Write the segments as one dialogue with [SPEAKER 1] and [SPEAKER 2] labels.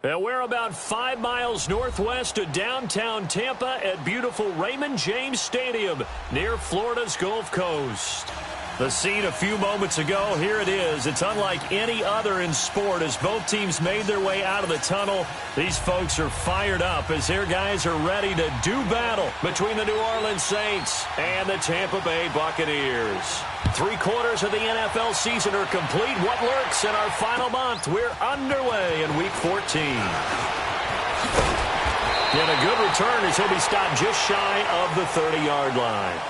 [SPEAKER 1] And we're about 5 miles northwest of downtown Tampa at beautiful Raymond James Stadium near Florida's Gulf Coast. The scene a few moments ago, here it is. It's unlike any other in sport as both teams made their way out of the tunnel. These folks are fired up as their guys are ready to do battle between the New Orleans Saints and the Tampa Bay Buccaneers. 3/4 of the NFL season are complete. What lurks in our final month? We're underway in Week 14. And a good return as he'll be stopped just shy of the 30-yard line.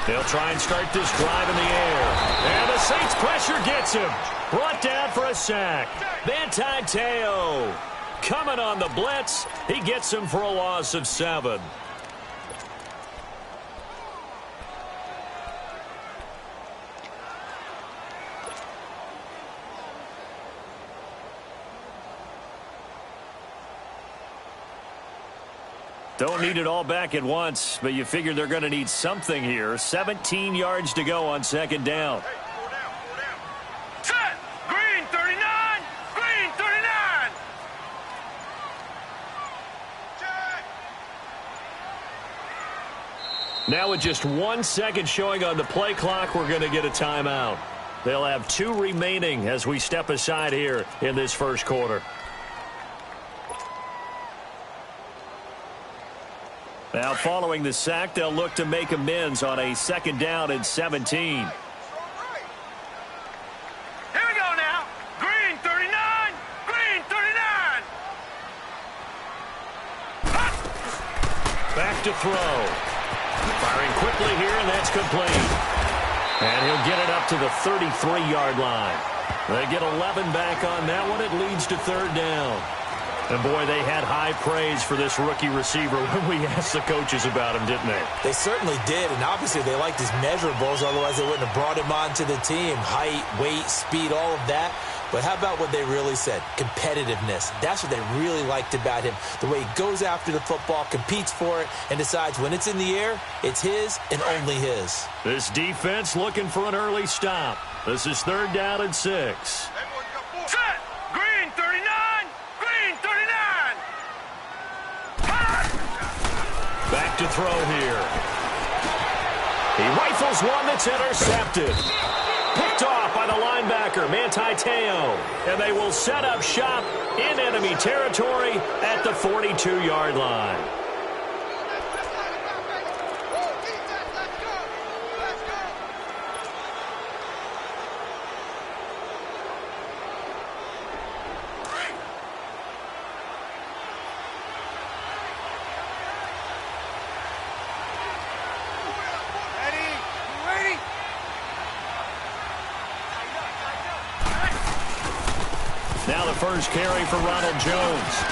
[SPEAKER 1] They'll try and start this drive in the air. And the Saints pressure gets him. Brought down for a sack. Teo coming on the blitz. He gets him for a loss of 7. Don't need it all back at once, but you figure they're going to need something here. 17 yards to go on second down.
[SPEAKER 2] Hey, go down. Set! Green 39! Green 39! Check!
[SPEAKER 1] Now with just 1 second showing on the play clock, we're going to get a timeout. They'll have 2 remaining as we step aside here in this first quarter. Now, following the sack, they'll look to make amends on a second down and 17.
[SPEAKER 2] Here we go now. Green 39. Green 39.
[SPEAKER 1] Back to throw. Firing quickly here, and that's complete. And he'll get it up to the 33-yard line. They get 11 back on that one. It leads to third down. And, boy, they had high praise for this rookie receiver when we asked the coaches about him, didn't they?
[SPEAKER 3] They certainly did, and obviously they liked his measurables. Otherwise, they wouldn't have brought him onto the team. Height, weight, speed, all of that. But how about what they really said? Competitiveness. That's what they really liked about him. The way he goes after the football, competes for it, and decides when it's in the air, it's his and only his.
[SPEAKER 1] This defense looking for an early stop. This is third down and 6.
[SPEAKER 2] Set! Green 39! Green 39!
[SPEAKER 1] Back to throw here. He rifles one that's intercepted. Picked off by the linebacker, Teo. And they will set up shop in enemy territory at the 42-yard line. Now the first carry for Ronald Jones.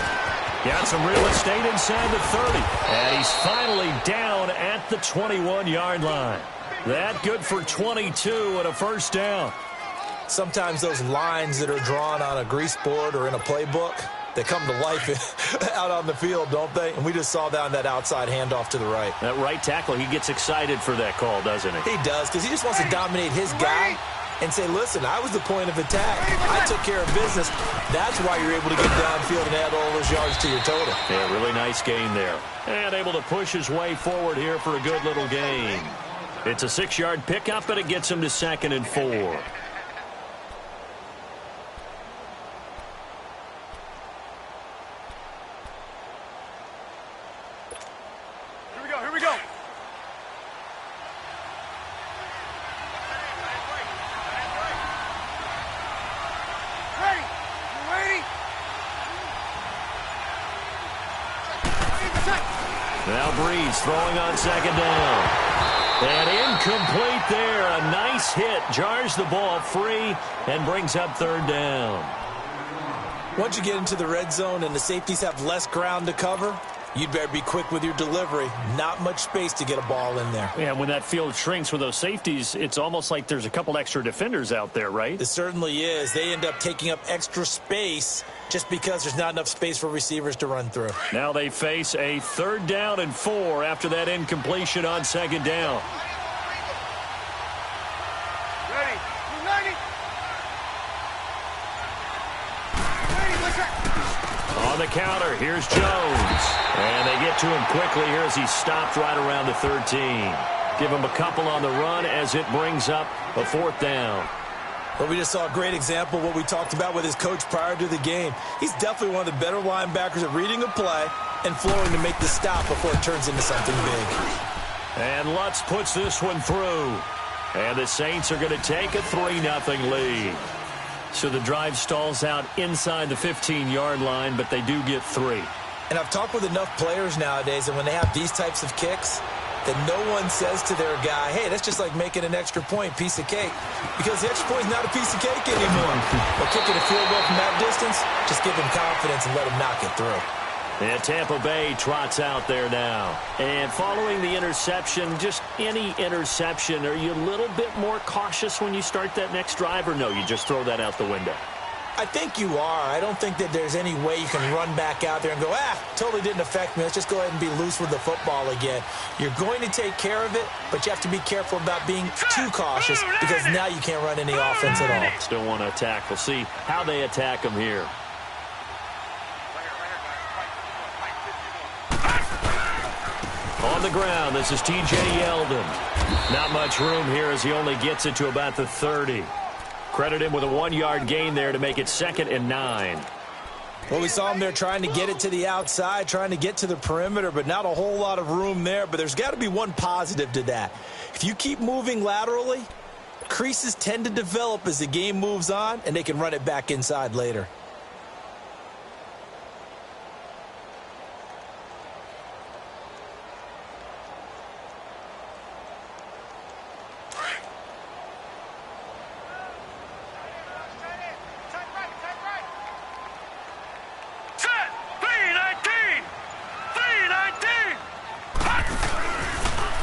[SPEAKER 1] Got some real estate inside the 30. And he's finally down at the 21-yard line. That good for 22 and a first down.
[SPEAKER 3] Sometimes those lines that are drawn on a grease board or in a playbook, they come to life out on the field, don't they? And we just saw that on that outside handoff to the right.
[SPEAKER 1] That right tackle, he gets excited for that call, doesn't he?
[SPEAKER 3] He does, because he just wants to dominate his guy and say, listen, I was the point of attack. I took care of business. That's why you're able to get downfield and add all those yards to your total.
[SPEAKER 1] Yeah, really nice gain there. And able to push his way forward here for a good little gain. It's a 6-yard pickup, but it gets him to 2nd and 4.
[SPEAKER 2] Here we go.
[SPEAKER 1] Now Breeze throwing on second down. And incomplete there. A nice hit. Jars the ball free and brings up third down.
[SPEAKER 3] Once you get into the red zone and the safeties have less ground to cover, you'd better be quick with your delivery. Not much space to get a ball in there.
[SPEAKER 1] Yeah, when that field shrinks with those safeties, it's almost like there's a couple extra defenders out there, right?
[SPEAKER 3] It certainly is. They end up taking up extra space just because there's not enough space for receivers to run through.
[SPEAKER 1] Now they face a 3rd down and 4 after that incompletion on 2nd down.
[SPEAKER 2] Ready. Ready.
[SPEAKER 1] On the counter, here's Jones. And they get to him quickly here as he stopped right around the 13. Give him a couple on the run as it brings up a 4th down.
[SPEAKER 3] Well, we just saw a great example of what we talked about with his coach prior to the game. He's definitely one of the better linebackers at reading a play and flowing to make the stop before it turns into something big.
[SPEAKER 1] And Lutz puts this one through. And the Saints are going to take a 3-0 lead. So the drive stalls out inside the 15-yard line, but they do get 3.
[SPEAKER 3] And I've talked with enough players nowadays, and when they have these types of kicks, that no one says to their guy, hey, that's just like making an extra point, piece of cake. Because the extra point is not a piece of cake anymore. But kicking a field goal from that distance, just give him confidence and let him knock it through.
[SPEAKER 1] And Tampa Bay trots out there now. And following the interception, just any interception, are you a little bit more cautious when you start that next drive, or no, you just throw that out the window?
[SPEAKER 3] I think you are. I don't think that there's any way you can run back out there and go, totally didn't affect me. Let's just go ahead and be loose with the football again. You're going to take care of it, but you have to be careful about being too cautious because now you can't run any offense at all.
[SPEAKER 1] Still want to attack. We'll see how they attack them here. On the ground, this is T.J. Yeldon. Not much room here as he only gets it to about the 30. Credit him with a 1-yard gain there to make it 2nd and 9.
[SPEAKER 3] Well, we saw him there trying to get it to the outside, trying to get to the perimeter, but not a whole lot of room there. But there's got to be one positive to that. If you keep moving laterally, creases tend to develop as the game moves on, and they can run it back inside later.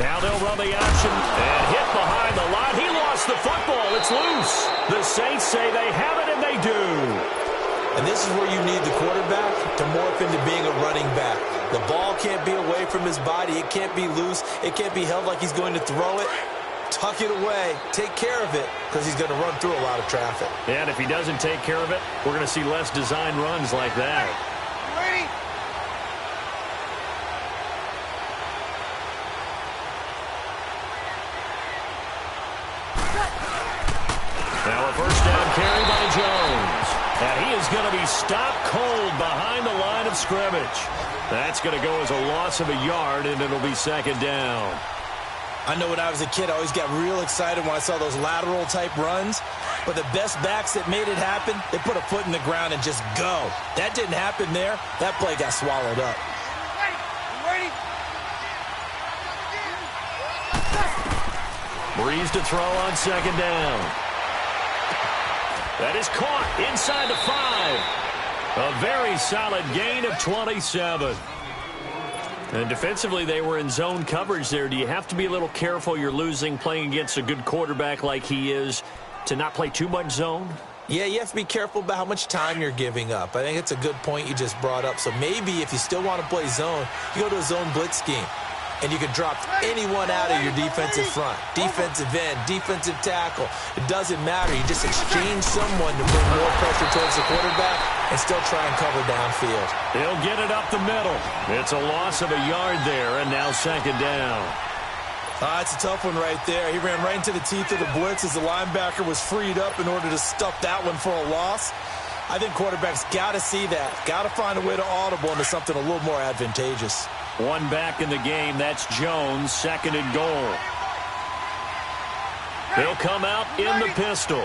[SPEAKER 1] Now they'll run the option and hit behind the line. He lost the football. It's loose. The Saints say they have it, and they do.
[SPEAKER 3] And this is where you need the quarterback to morph into being a running back. The ball can't be away from his body. It can't be loose. It can't be held like he's going to throw it. Tuck it away. Take care of it because he's going to run through a lot of traffic.
[SPEAKER 1] And if he doesn't take care of it, we're going to see less design runs like that.
[SPEAKER 2] Ready.
[SPEAKER 1] Now a 1st down carry by Jones. And he is going to be stopped cold behind the line of scrimmage. That's going to go as a loss of a yard, and it'll be 2nd down.
[SPEAKER 3] I know when I was a kid, I always got real excited when I saw those lateral-type runs. But the best backs that made it happen, they put a foot in the ground and just go. That didn't happen there. That play got swallowed up.
[SPEAKER 2] Ready.
[SPEAKER 1] Breeze to throw on 2nd down. That is caught inside the 5. A very solid gain of 27. And defensively, they were in zone coverage there. Do you have to be a little careful? You're losing playing against a good quarterback like he is to not play too much zone?
[SPEAKER 3] Yeah, you have to be careful about how much time you're giving up. I think it's a good point you just brought up. So maybe if you still want to play zone, you go to a zone blitz scheme. And you can drop anyone out of your defensive front, defensive end, defensive tackle. It doesn't matter. You just exchange someone to bring more pressure towards the quarterback and still try and cover downfield.
[SPEAKER 1] He'll get it up the middle. It's a loss of a yard there, and now 2nd down.
[SPEAKER 3] It's a tough one right there. He ran right into the teeth of the blitz as the linebacker was freed up in order to stuff that one for a loss. I think quarterbacks got to see that. Got to find a way to audible into something a little more advantageous.
[SPEAKER 1] One back in the game. That's Jones, 2nd and goal. They'll come out in the pistol.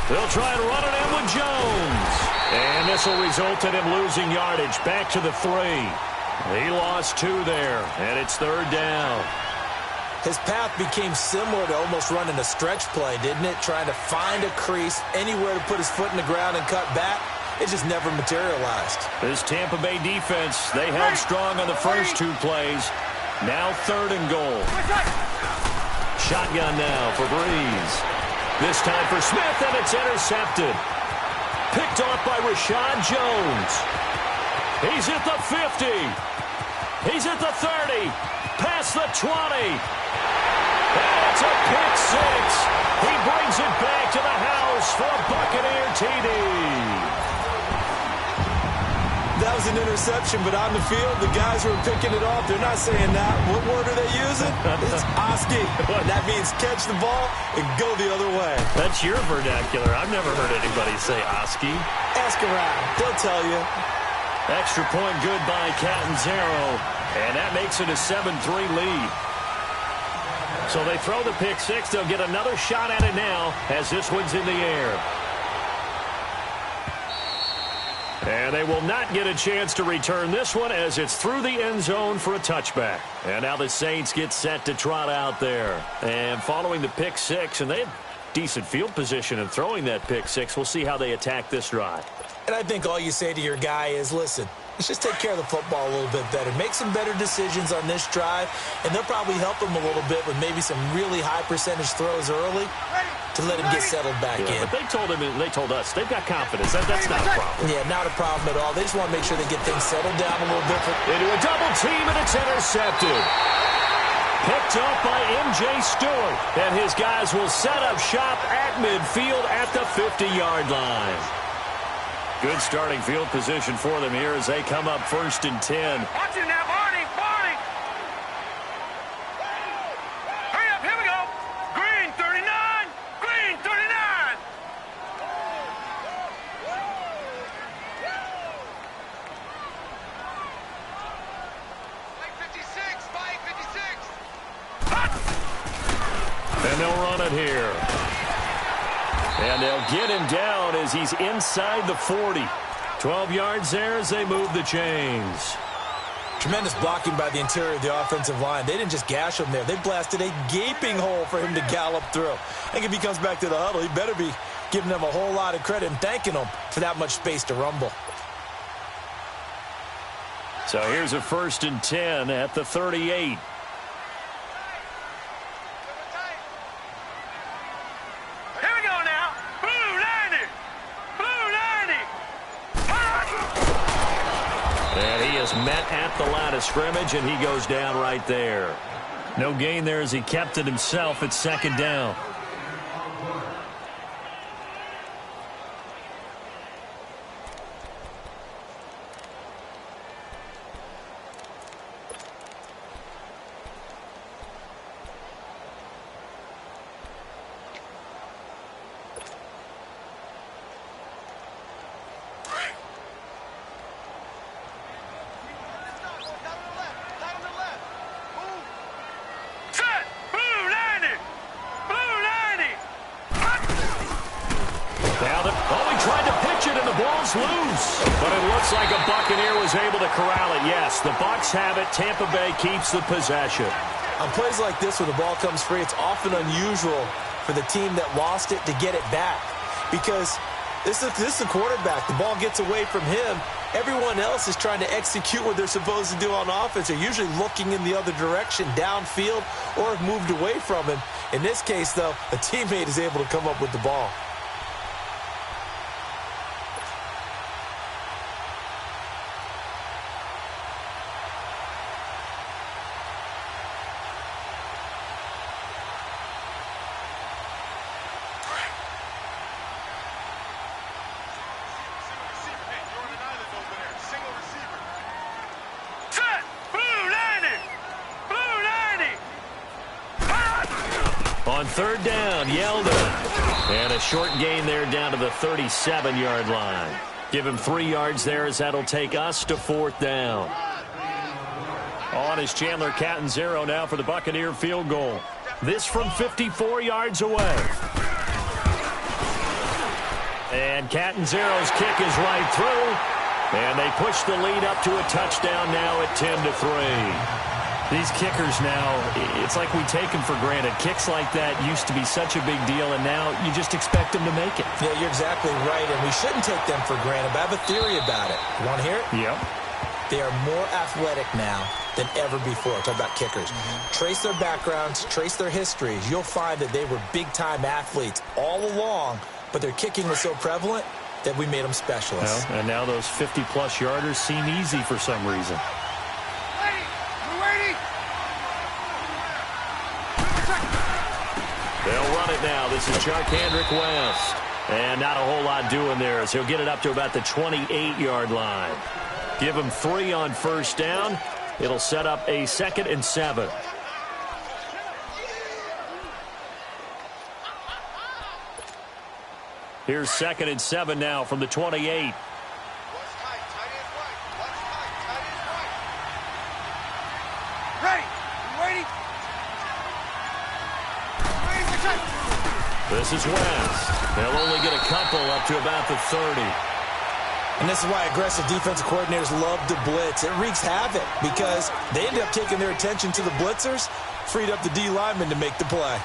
[SPEAKER 1] They'll try and run it in with Jones. And this will result in him losing yardage. Back to the 3. He lost 2 there, and it's 3rd down.
[SPEAKER 3] His path became similar to almost running a stretch play, didn't it? Trying to find a crease, anywhere to put his foot in the ground and cut back. It just never materialized.
[SPEAKER 1] This Tampa Bay defense, they held strong on the first two plays. Now 3rd and goal. Shotgun now for Breeze. This time for Smith, and it's intercepted. Picked off by Rashad Jones. He's at the 50. He's at the 30. Past the 20. And it's a pick six. He brings it back to the house for a Buccaneer TD.
[SPEAKER 3] That was an interception, but on the field, the guys who are picking it off, they're not saying that. What word are they using? It's Oski. And that means catch the ball and go the other way.
[SPEAKER 1] That's your vernacular. I've never heard anybody say Oski.
[SPEAKER 3] Ask around. They'll tell you.
[SPEAKER 1] Extra point good by Catanzaro. And that makes it a 7-3 lead. So they throw the pick six. They'll get another shot at it now as this one's in the air. And they will not get a chance to return this one as it's through the end zone for a touchback. And now the Saints get set to trot out there. And following the pick six, and they have decent field position in throwing that pick six. We'll see how they attack this drive.
[SPEAKER 3] And I think all you say to your guy is, listen, let's just take care of the football a little bit better. Make some better decisions on this drive, and they'll probably help him a little bit with maybe some really high percentage throws early to let him get settled back in.
[SPEAKER 1] But they told us they've got confidence. That's not a problem.
[SPEAKER 3] Yeah, not a problem at all. They just want to make sure they get things settled down a little bit.
[SPEAKER 1] Into a double team, and it's intercepted. Picked up by M.J. Stewart, and his guys will set up shop at midfield at the 50-yard line. Good starting field position for them here as they come up 1st and 10.
[SPEAKER 2] Watch it now, Barney, Barney. Hurry up, here we go. Green 39, Green 39. Spike 56, Spike 56.
[SPEAKER 1] And they'll run it here. And they'll get him down as he's inside the 40. 12 yards there as they move the chains.
[SPEAKER 3] Tremendous blocking by the interior of the offensive line. They didn't just gash him there. They blasted a gaping hole for him to gallop through. I think if he comes back to the huddle, he better be giving them a whole lot of credit and thanking them for that much space to rumble.
[SPEAKER 1] So here's a 1st and 10 at the 38. Met at the line of scrimmage, and he goes down right there. No gain there as he kept it himself at 2nd down. Loose, but it looks like a Buccaneer was able to corral it. Yes, the Bucs have it. Tampa Bay keeps the possession.
[SPEAKER 3] On plays like this, when the ball comes free, it's often unusual for the team that lost it to get it back, because this is the quarterback. The ball gets away from him. Everyone else is trying to execute what they're supposed to do on offense. They're usually looking in the other direction, downfield, or have moved away from him. In this case, though, a teammate is able to come up with the ball.
[SPEAKER 1] On 3rd down, Yeldon. And a short gain there down to the 37-yard line. Give him 3 yards there as that'll take us to 4th down. On is Chandler Catanzaro now for the Buccaneer field goal. This from 54 yards away. And Catanzaro's kick is right through. And they push the lead up to a touchdown now at 10-3. These kickers now, it's like we take them for granted. Kicks like that used to be such a big deal, and now you just expect them to make it.
[SPEAKER 3] Yeah, you're exactly right, and we shouldn't take them for granted, but I have a theory about it. You want to hear it?
[SPEAKER 1] Yep.
[SPEAKER 3] They are more athletic now than ever before. Talk about kickers. Trace their backgrounds, trace their histories. You'll find that they were big-time athletes all along, but their kicking was so prevalent that we made them specialists.
[SPEAKER 1] Well, and now those 50-plus yarders seem easy for some reason. They'll run it now. This is Charkandrick West. And not a whole lot doing there as he'll get it up to about the 28-yard line. Give him 3 on first down. It'll set up a 2nd and 7. Here's 2nd and 7 now from the 28. This is West. They'll only get a couple up to about the 30.
[SPEAKER 3] And this is why aggressive defensive coordinators love to blitz. It wreaks havoc because they end up taking their attention to the blitzers, freed up the D lineman to make the play.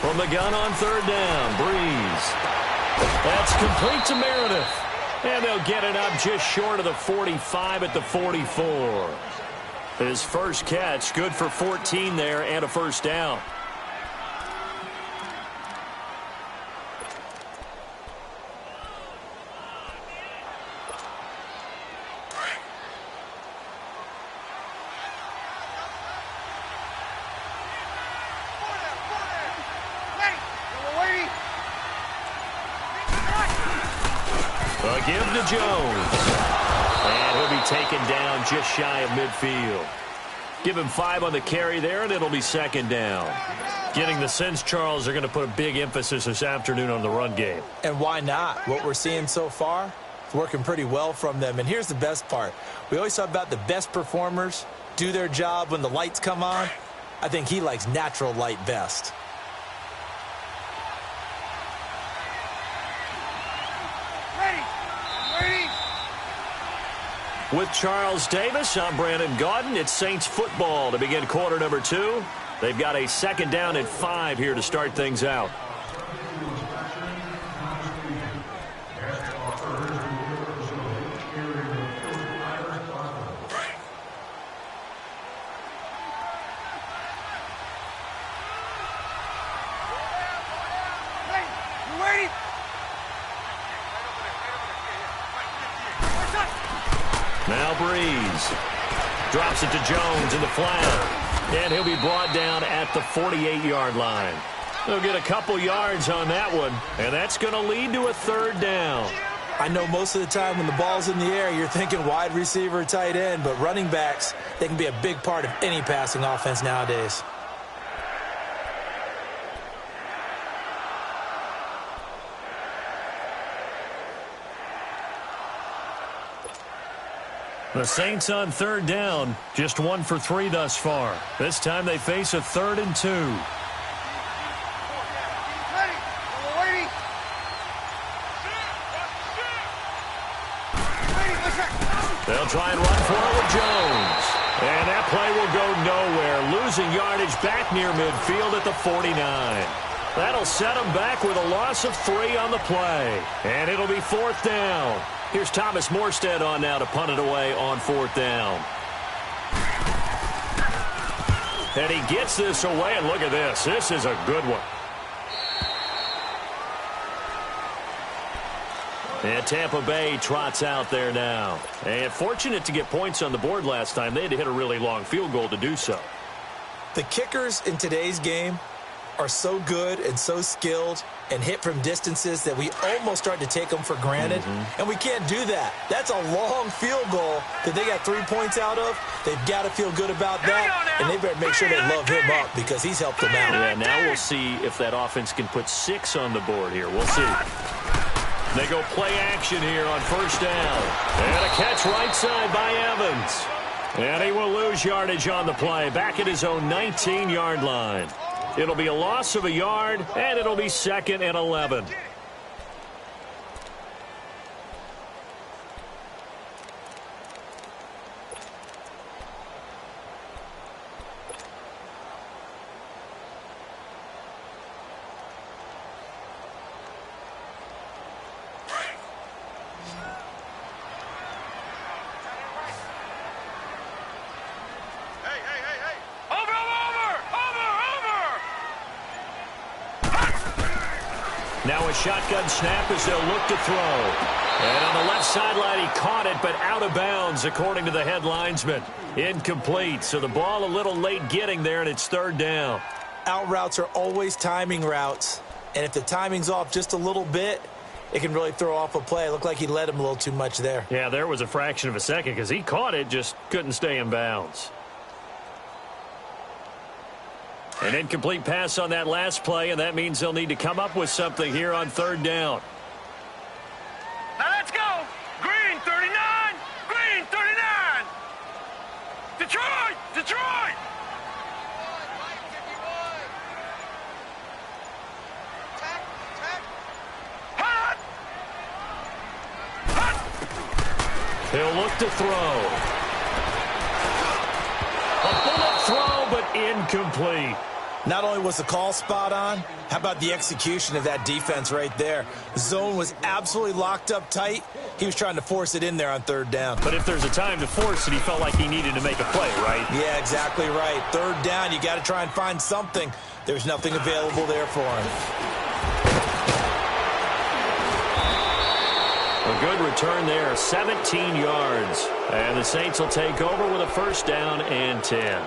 [SPEAKER 1] From the gun on 3rd down, Breeze. That's complete to Meredith. And they'll get it up just short of the 45 at the 44. His first catch, good for 14 there and a first down. A give to Jones. And he'll be taken down just shy of midfield. Give him 5 on the carry there, and it'll be 2nd down. Getting the sense, Charles, they're going to put a big emphasis this afternoon on the run game.
[SPEAKER 3] And why not? What we're seeing so far, it's working pretty well from them. And here's the best part. We always talk about the best performers do their job when the lights come on. I think he likes natural light best.
[SPEAKER 1] With Charles Davis, I'm Brandon Gaudin. It's Saints football to begin quarter number 2. They've got a 2nd down and 5 here to start things out. Now Breeze drops it to Jones in the flat, and he'll be brought down at the 48-yard line. They'll get a couple yards on that one, and that's going to lead to a 3rd down.
[SPEAKER 3] I know most of the time when the ball's in the air, you're thinking wide receiver, tight end, but running backs, they can be a big part of any passing offense nowadays.
[SPEAKER 1] The Saints on 3rd down, just 1 for 3 thus far. This time they face a 3rd and 2. They'll try and run for it with Jones. And that play will go nowhere, losing yardage back near midfield at the 49. That'll set them back with a loss of 3 on the play. And it'll be 4th down. Here's Thomas Morstead on now to punt it away on 4th down. And he gets this away, and look at this. This is a good one. And Tampa Bay trots out there now. And fortunate to get points on the board last time. They had to hit a really long field goal to do so.
[SPEAKER 3] The kickers in today's game are so good and so skilled and hit from distances that we almost start to take them for granted. And we can't do that. That's a long field goal that they got 3 points out of. They've got to feel good about that, and they better make sure they love him up because he's helped them out.
[SPEAKER 1] Yeah, now we'll see if that offense can put 6 on the board here. We'll see. They go play action here on 1st down. And a catch right side by Evans. And he will lose yardage on the play, back at his own 19-yard line. It'll be a loss of a yard, and it'll be 2nd and 11. Now a shotgun snap as they'll look to throw. And on the left sideline, he caught it, but out of bounds, according to the head linesman. Incomplete, so the ball a little late getting there, and it's 3rd down.
[SPEAKER 3] Out routes are always timing routes. And if the timing's off just a little bit, it can really throw off a play. It looked like he led him a little too much there.
[SPEAKER 1] Yeah, there was a fraction of a second because he caught it, just couldn't stay in bounds. An incomplete pass on that last play, and that means they'll need to come up with something here on 3rd down.
[SPEAKER 2] Now let's go. Green 39. Green 39. Detroit. Detroit. Hot. Hot.
[SPEAKER 1] He'll look to throw. A bullet throw, but incomplete.
[SPEAKER 3] Not only was the call spot on, how about the execution of that defense right there? The zone was absolutely locked up tight. He was trying to force it in there on 3rd down.
[SPEAKER 1] But if there's a time to force it, he felt like he needed to make a play, right?
[SPEAKER 3] Yeah, exactly right. 3rd down, you got to try and find something. There's nothing available there for him.
[SPEAKER 1] A good return there, 17 yards. And the Saints will take over with a 1st down and 10.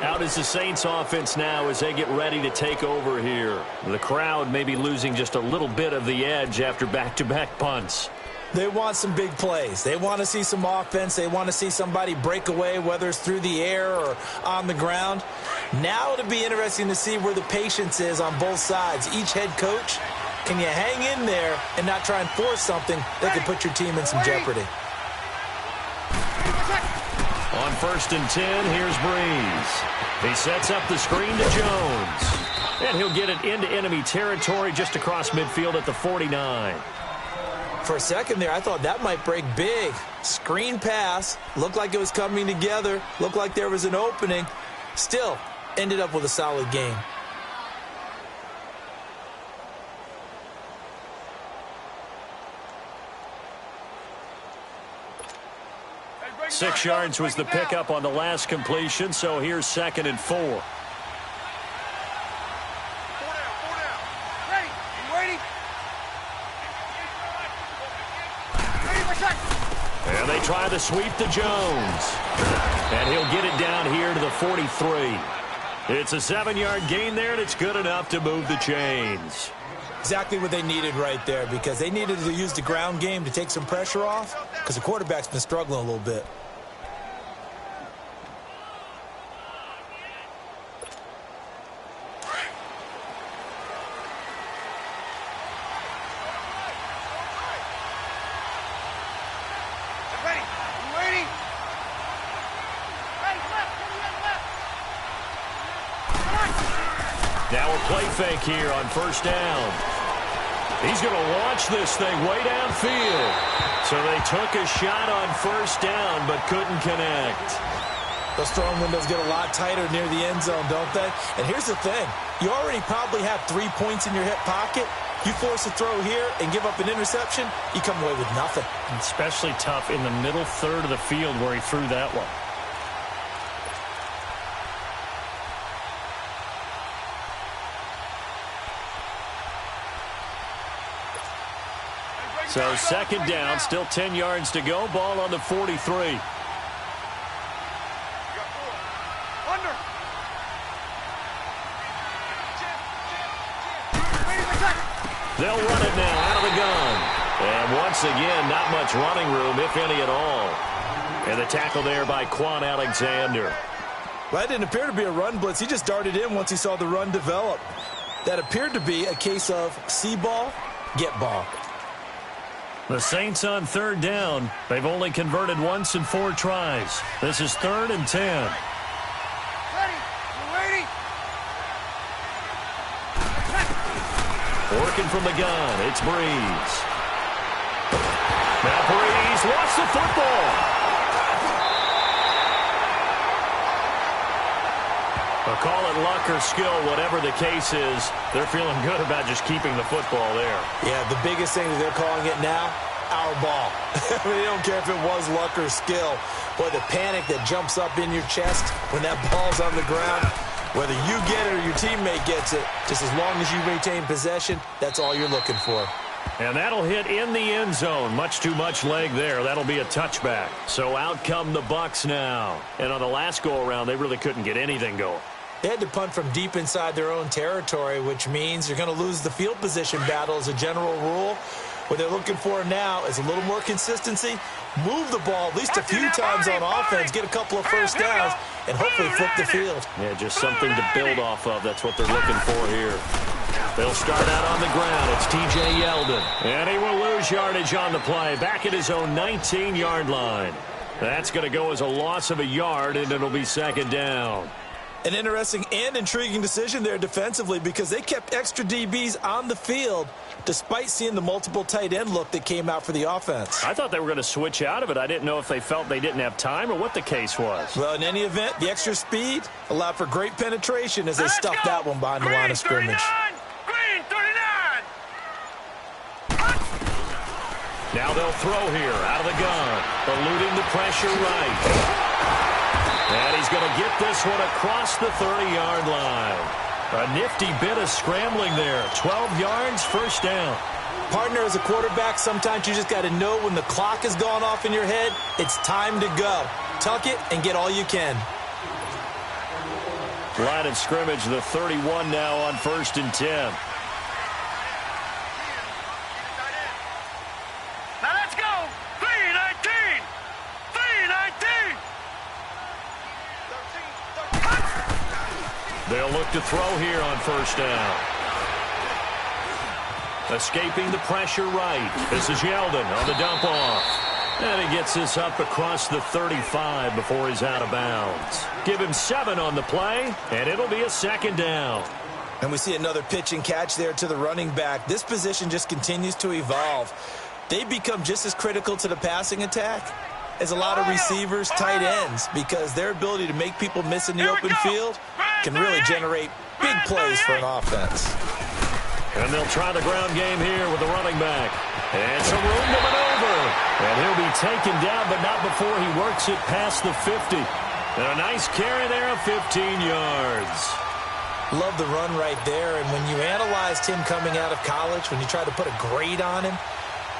[SPEAKER 1] Out is the Saints offense now as they get ready to take over here. The crowd may be losing just a little bit of the edge after back-to-back punts.
[SPEAKER 3] They want some big plays. They want to see some offense. They want to see somebody break away, whether it's through the air or on the ground. Now it'll be interesting to see where the patience is on both sides. Each head coach, can you hang in there and not try and force something that could put your team in some jeopardy?
[SPEAKER 1] On 1st and 10, here's Breeze. He sets up the screen to Jones. And he'll get it into enemy territory just across midfield at the 49.
[SPEAKER 3] For a second there, I thought that might break big. Screen pass. Looked like it was coming together. Looked like there was an opening. Still, ended up with a solid game.
[SPEAKER 1] Six yards was the pickup on the last completion, so here's 2nd and 4. And they try to sweep to Jones. And he'll get it down here to the 43. It's a 7-yard gain there, and it's good enough to move the chains.
[SPEAKER 3] Exactly what they needed right there, because they needed to use the ground game to take some pressure off, because the quarterback's been struggling a little bit.
[SPEAKER 1] Now a play fake here on 1st down. He's going to launch this thing way downfield. So they took a shot on 1st down but couldn't connect.
[SPEAKER 3] Those throwing windows get a lot tighter near the end zone, don't they? And here's the thing. You already probably have 3 points in your hip pocket. You force a throw here and give up an interception, you come away with nothing.
[SPEAKER 1] Especially tough in the middle third of the field where he threw that one. So 2nd down, still 10 yards to go. Ball on the 43. They'll run it now out of the gun. And once again, not much running room, if any at all. And the tackle there by Quan Alexander.
[SPEAKER 3] Well, that didn't appear to be a run blitz. He just darted in once he saw the run develop. That appeared to be a case of see ball, get ball.
[SPEAKER 1] The Saints on 3rd down. They've only converted once in 4 tries. This is 3rd and 10.
[SPEAKER 2] Ready? You ready?
[SPEAKER 1] Working from the gun, it's Breeze. Now Breeze lost the football. Call it luck or skill, whatever the case is. They're feeling good about just keeping the football there.
[SPEAKER 3] Yeah, the biggest thing that they're calling it now, our ball. They don't care if it was luck or skill. Boy, the panic that jumps up in your chest when that ball's on the ground, whether you get it or your teammate gets it, just as long as you retain possession, that's all you're looking for.
[SPEAKER 1] And that'll hit in the end zone. Much too much leg there. That'll be a touchback. So out come the Bucs now. And on the last go-around, they really couldn't get anything going.
[SPEAKER 3] They had to punt from deep inside their own territory, which means you're going to lose the field position battle as a general rule. What they're looking for now is a little more consistency, move the ball at least a few times on offense, get a couple of first downs, and hopefully flip the field.
[SPEAKER 1] Yeah, just something to build off of. That's what they're looking for here. They'll start out on the ground. It's T.J. Yeldon. And he will lose yardage on the play, back at his own 19-yard line. That's going to go as a loss of a yard, and it'll be 2nd down.
[SPEAKER 3] An interesting and intriguing decision there defensively because they kept extra DBs on the field despite seeing the multiple tight end look that came out for the offense.
[SPEAKER 1] I thought they were going to switch out of it. I didn't know if they felt they didn't have time or what the case was.
[SPEAKER 3] Well, in any event, the extra speed allowed for great penetration as they stuffed that one behind the line of scrimmage.
[SPEAKER 2] Green 39.
[SPEAKER 1] Now they'll throw here out of the gun, eluding the pressure right. And he's going to get this one across the 30-yard line. A nifty bit of scrambling there. 12 yards, 1st down.
[SPEAKER 3] Partner, as a quarterback, sometimes you just got to know when the clock has gone off in your head, it's time to go. Tuck it and get all you can.
[SPEAKER 1] Line of scrimmage, the 31 now on 1st and 10.
[SPEAKER 2] Now let's go. 3-19. 3-19.
[SPEAKER 1] They'll look to throw here on 1st down. Escaping the pressure right. This is Yeldon on the dump off. And he gets this up across the 35 before he's out of bounds. Give him 7 on the play, and it'll be a 2nd down.
[SPEAKER 3] And we see another pitch and catch there to the running back. This position just continues to evolve. They become just as critical to the passing attack as a lot of receivers, tight ends, because their ability to make people miss in the open field can really generate big plays for an offense.
[SPEAKER 1] And they'll try the ground game here with the running back. And some room to maneuver. And he'll be taken down, but not before he works it past the 50. And a nice carry there of 15 yards.
[SPEAKER 3] Love the run right there. And when you analyzed him coming out of college, when you tried to put a grade on him,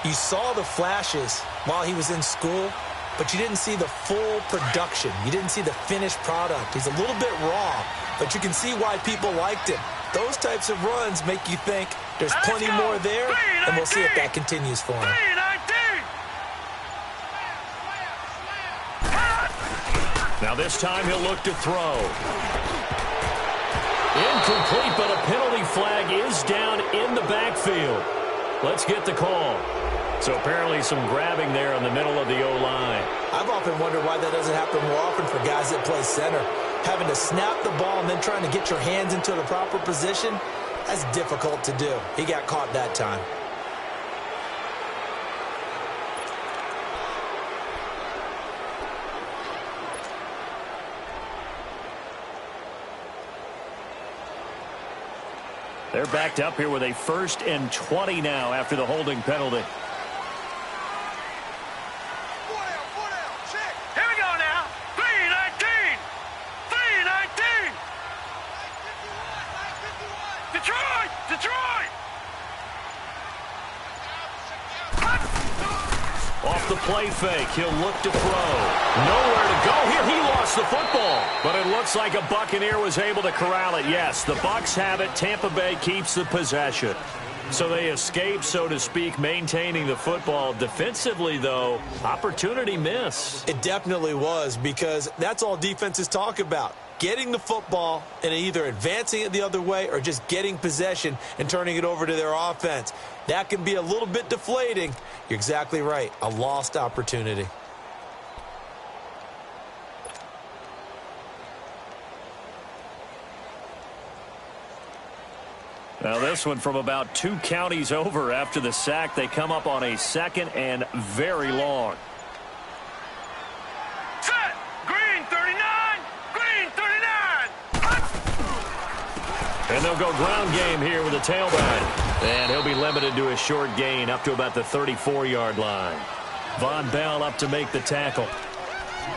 [SPEAKER 3] you saw the flashes while he was in school, but you didn't see the full production. You didn't see the finished product. He's a little bit raw, but you can see why people liked him. Those types of runs make you think there's plenty more there, and we'll see if that continues for him.
[SPEAKER 1] Now this time he'll look to throw. Incomplete, but a penalty flag is down in the backfield. Let's get the call. So apparently some grabbing there in the middle of the O-line.
[SPEAKER 3] I've often wondered why that doesn't happen more often for guys that play center. Having to snap the ball and then trying to get your hands into the proper position, that's difficult to do. He got caught that time.
[SPEAKER 1] They're backed up here with a 1st and 20 now after the holding penalty.
[SPEAKER 2] Here we go now. 3-19. 3-19. Detroit! Detroit!
[SPEAKER 1] Off the play fake, he'll look to throw. Nowhere to go here. He lost the football. But it looks like a Buccaneer was able to corral it. Yes, the Bucs have it. Tampa Bay keeps the possession. So they escape, so to speak, maintaining the football. Defensively, though, opportunity miss.
[SPEAKER 3] It definitely was, because that's all defenses talk about. getting the football and either advancing it the other way or just getting possession and turning it over to their offense. That can be a little bit deflating. You're exactly right. A lost opportunity.
[SPEAKER 1] Now this one from about 2 counties over after the sack. They come up on a 2nd and very long.
[SPEAKER 2] Set. Green 39. Green 39.
[SPEAKER 1] And they'll go ground game here with a tailback. And he'll be limited to a short gain up to about the 34-yard line. Von Bell up to make the tackle.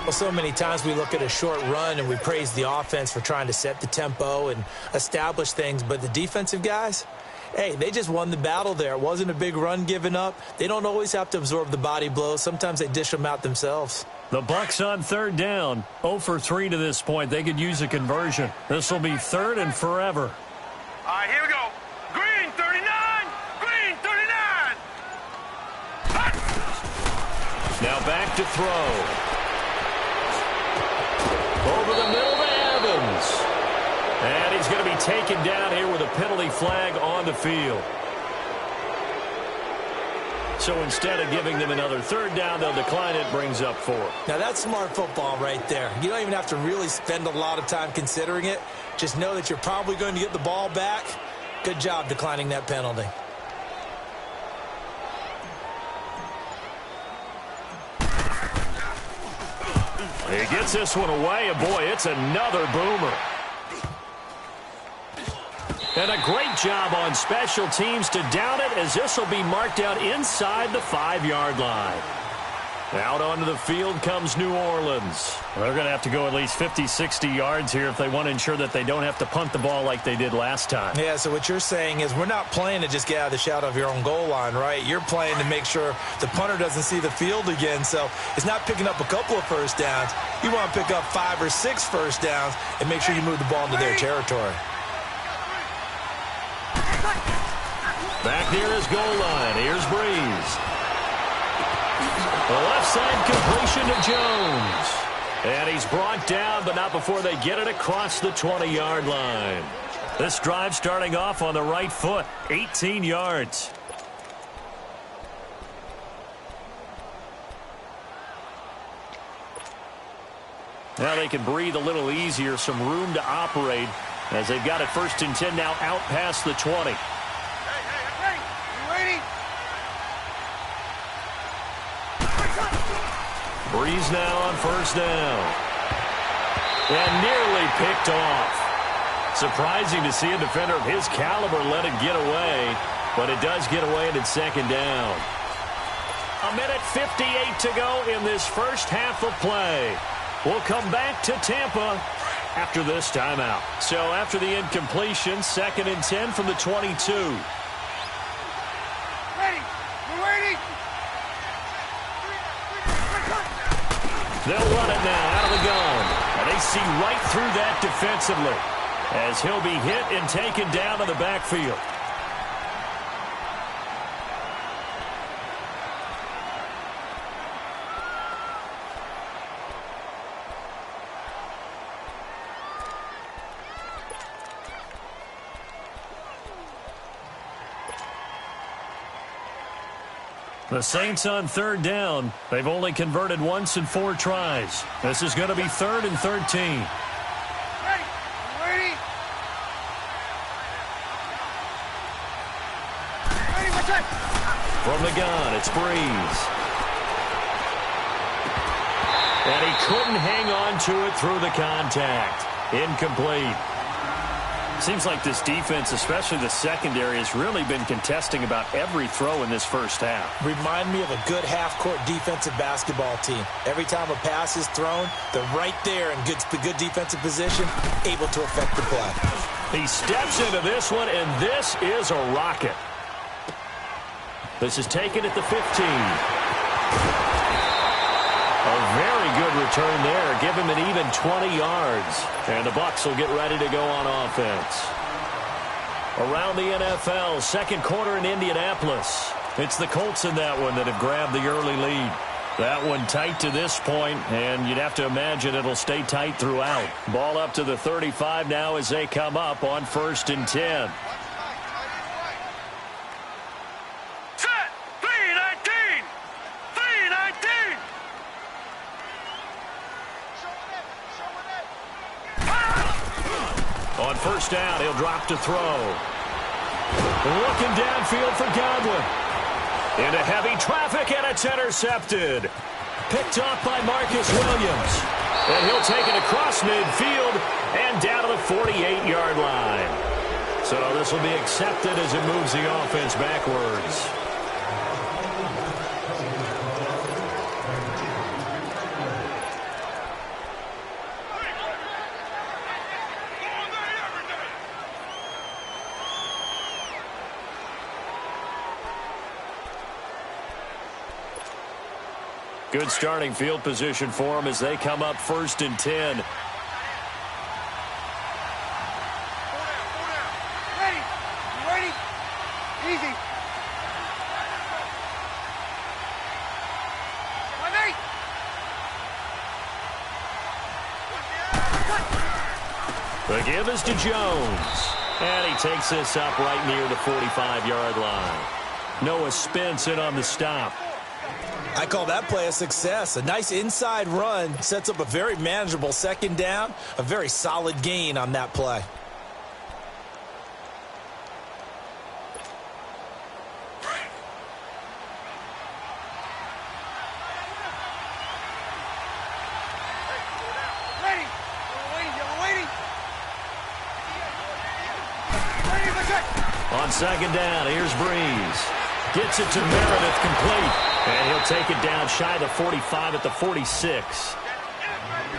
[SPEAKER 3] Well, so many times we look at a short run and we praise the offense for trying to set the tempo and establish things, but the defensive guys, hey, they just won the battle there. It wasn't a big run given up. They don't always have to absorb the body blows. Sometimes they dish them out themselves.
[SPEAKER 1] The Bucs on 3rd down, 0 for 3 to this point. They could use a conversion. This will be 3rd and forever.
[SPEAKER 2] All right, here we go. Green 39. Green 39. Hot.
[SPEAKER 1] Now back to throw. Over the middle to Evans. And he's going to be taken down here with a penalty flag on the field. So instead of giving them another 3rd down, they'll decline it, brings up 4.
[SPEAKER 3] Now that's smart football right there. You don't even have to really spend a lot of time considering it. Just know that you're probably going to get the ball back. Good job declining that penalty.
[SPEAKER 1] He gets this one away, and boy, it's another boomer. And a great job on special teams to down it, as this will be marked out inside the 5-yard line. Out onto the field comes New Orleans. They're going to have to go at least 50, 60 yards here if they want to ensure that they don't have to punt the ball like they did last time.
[SPEAKER 3] Yeah, so what you're saying is we're not playing to just get out of the shadow of your own goal line, right? You're playing to make sure the punter doesn't see the field again. So it's not picking up a couple of first downs. You want to pick up 5 or 6 first downs and make sure you move the ball into their territory.
[SPEAKER 1] Back near his goal line. Here's Breeze. The left side completion to Jones. And he's brought down, but not before they get it across the 20-yard line. This drive starting off on the right foot, 18 yards. Now they can breathe a little easier, some room to operate as they've got it 1st and 10 now out past the 20. Breeze now on 1st down. And nearly picked off. Surprising to see a defender of his caliber let it get away, but it does get away and it's 2nd down. 1:58 to go in this first half of play. We'll come back to Tampa after this timeout. So after the incompletion, 2nd and 10 from the 22. They'll run it now out of the gun. And they see right through that defensively as he'll be hit and taken down in the backfield. The Saints on 3rd down. They've only converted once in 4 tries. This is going to be 3rd and 13. From the gun, it's Breeze. And he couldn't hang on to it through the contact. Incomplete. Seems like this defense, especially the secondary, has really been contesting about every throw in this first half.
[SPEAKER 3] Remind me of a good half-court defensive basketball team. Every time a pass is thrown, they're right there in good defensive position, able to affect the play.
[SPEAKER 1] He steps into this one, and this is a rocket. This is taken at the 15. A very good return there. Give him an even 20 yards. And the Bucs will get ready to go on offense. Around the NFL, 2nd quarter in Indianapolis. It's the Colts in that one that have grabbed the early lead. That one tight to this point, and you'd have to imagine it'll stay tight throughout. Ball up to the 35 now as they come up on 1st and 10.
[SPEAKER 2] Set! 3-19! 3-19!
[SPEAKER 1] On 1st down, he'll drop to throw. Looking downfield for Godwin. Into heavy traffic, and it's intercepted. Picked off by Marcus Williams. And he'll take it across midfield and down to the 48-yard line. So this will be accepted as it moves the offense backwards. Good starting field position for them as they come up 1st and 10.
[SPEAKER 2] Ready! You ready? Easy.
[SPEAKER 1] The give is to Jones. And he takes this up right near the 45-yard line. Noah Spence in on the stop.
[SPEAKER 3] I call that play a success. A nice inside run sets up a very manageable 2nd down. A very solid gain on that play.
[SPEAKER 2] Ready! You're waiting!
[SPEAKER 1] On 2nd down, here's Breeze. Gets it to Meredith, complete. And he'll take it down shy of the 45 at the 46.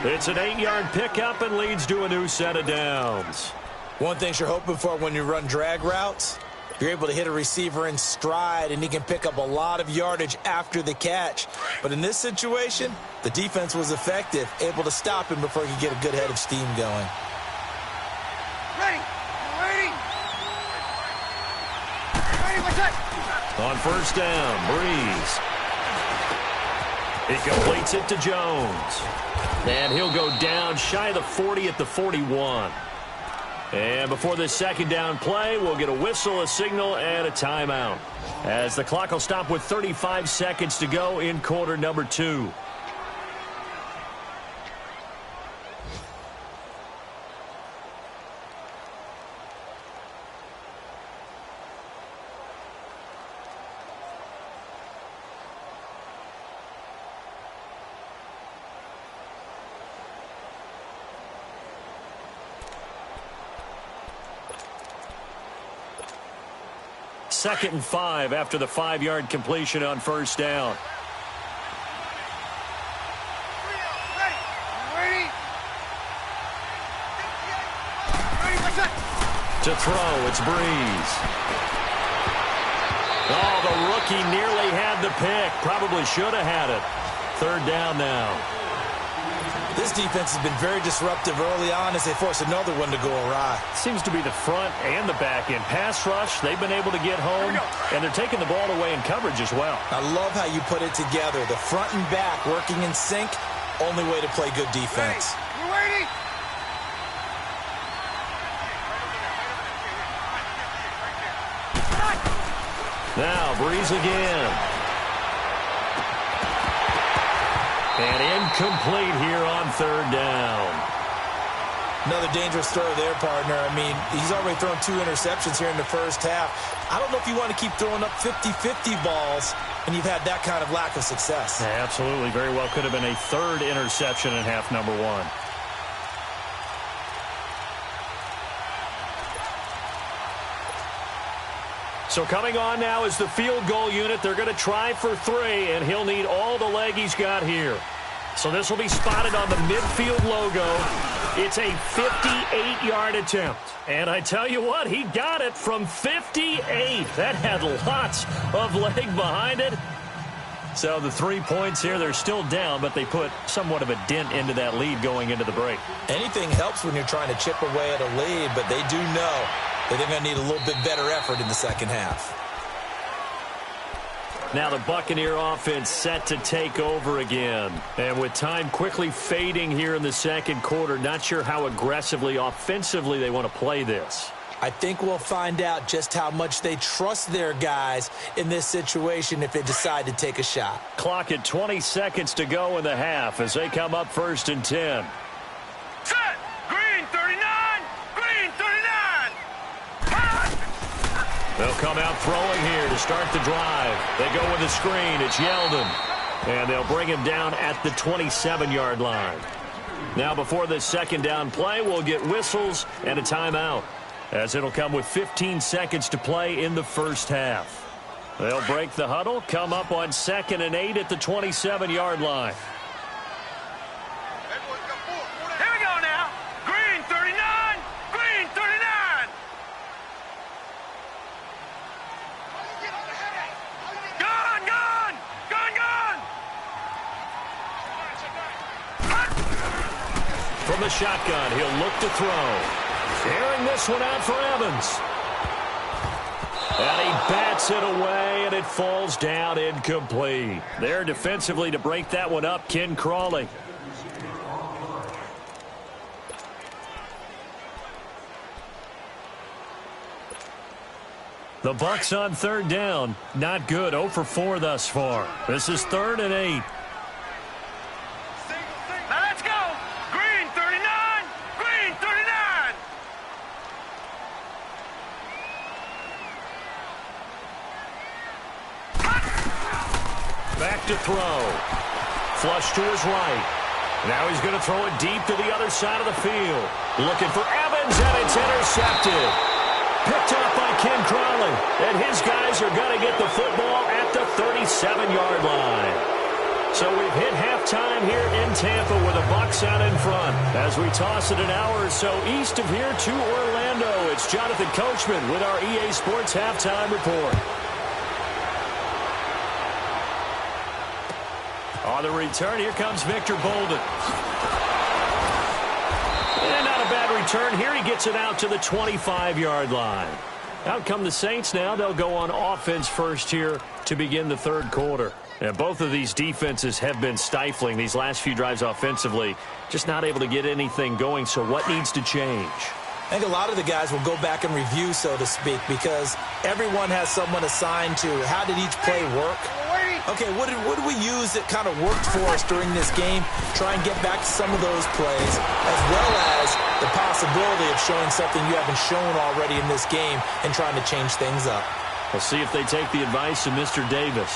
[SPEAKER 1] It's an 8-yard pickup and leads to a new set of downs.
[SPEAKER 3] One thing you're hoping for when you run drag routes, you're able to hit a receiver in stride and he can pick up a lot of yardage after the catch. But in this situation, the defense was effective, able to stop him before he could get a good head of steam going.
[SPEAKER 2] Ready! You're waiting! Ready, what's that?
[SPEAKER 1] On 1st down, Breeze. He completes it to Jones. And he'll go down shy of the 40 at the 41. And before this 2nd down play, we'll get a whistle, a signal, and a timeout. As the clock will stop with 35 seconds to go in quarter number 2. Second and 5 after the 5-yard completion on 1st down.
[SPEAKER 2] Ready?
[SPEAKER 1] To throw, it's Breeze. Oh, the rookie nearly had the pick. Probably should have had it. 3rd down now.
[SPEAKER 3] This defense has been very disruptive early on as they force another one to go awry.
[SPEAKER 1] Seems to be the front and the back end. Pass rush, they've been able to get home, and they're taking the ball away in coverage as well.
[SPEAKER 3] I love how you put it together. The front and back working in sync, only way to play good defense.
[SPEAKER 2] We're waiting!
[SPEAKER 1] Now, Breeze again. And incomplete here on 3rd down.
[SPEAKER 3] Another dangerous throw there, partner. I mean, he's already thrown 2 interceptions here in the 1st half. I don't know if you want to keep throwing up 50-50 balls when you've had that kind of lack of success.
[SPEAKER 1] Yeah, absolutely. Very well could have been a 3rd interception in half number 1. So coming on now is the field goal unit. They're going to try for 3, and he'll need all the leg he's got here. So this will be spotted on the midfield logo. It's a 58-yard attempt. And I tell you what, he got it from 58. That had lots of leg behind it. So the 3 points here, they're still down, but they put somewhat of a dent into that lead going into the break.
[SPEAKER 3] Anything helps when you're trying to chip away at a lead, but they do know that they're going to need a little bit better effort in the 2nd half.
[SPEAKER 1] Now the Buccaneer offense set to take over again. And with time quickly fading here in the second quarter, not sure how aggressively, offensively they want to play this.
[SPEAKER 3] I think we'll find out just how much they trust their guys in this situation if they decide to take a shot.
[SPEAKER 1] Clock at 20 seconds to go in the half as they come up 1st and 10.
[SPEAKER 2] Set! Green 39! Green 39!
[SPEAKER 1] They'll come out throwing here to start the drive. They go with the screen. It's Yeldon. And they'll bring him down at the 27-yard line. Now before this second down play, we'll get whistles and a timeout, as it'll come with 15 seconds to play in the first half. They'll break the huddle, come up on 2nd and 8 at the 27-yard line.
[SPEAKER 2] Here we go now. Green 39! Green 39! Gun! Gun! Gun! Gun!
[SPEAKER 1] From the shotgun, he'll look to throw. Airing this one out for Evans. And he bats it away, and it falls down incomplete. There defensively to break that one up, Ken Crawley. The Bucs on 3rd down. Not good. 0 for 4 thus far. This is 3rd and 8.
[SPEAKER 2] Now let's go! Green 39! Green 39!
[SPEAKER 1] Back to throw. Flush to his right. Now he's going to throw it deep to the other side of the field. Looking for Evans, and it's intercepted. Picked up by Ken Crawley. And his guys are going to get the football at the 37-yard line. So we've hit halftime here in Tampa with the Bucs out in front. As we toss it an hour or so east of here to Orlando, it's Jonathan Coachman with our EA Sports Halftime Report. On the return, here comes Victor Bolden. And not a bad return here. He gets it out to the 25-yard line. Out come the Saints now. They'll go on offense first here to begin the third quarter. And both of these defenses have been stifling these last few drives offensively. Just not able to get anything going. So what needs to change?
[SPEAKER 3] I think a lot of the guys will go back and review, so to speak, because everyone has someone assigned to how did each play work. Okay, what did we use that kind of worked for us during this game? Try and get back to some of those plays, as well as the possibility of showing something you haven't shown already in this game and trying to change things up.
[SPEAKER 1] We'll see if they take the advice of Mr. Davis.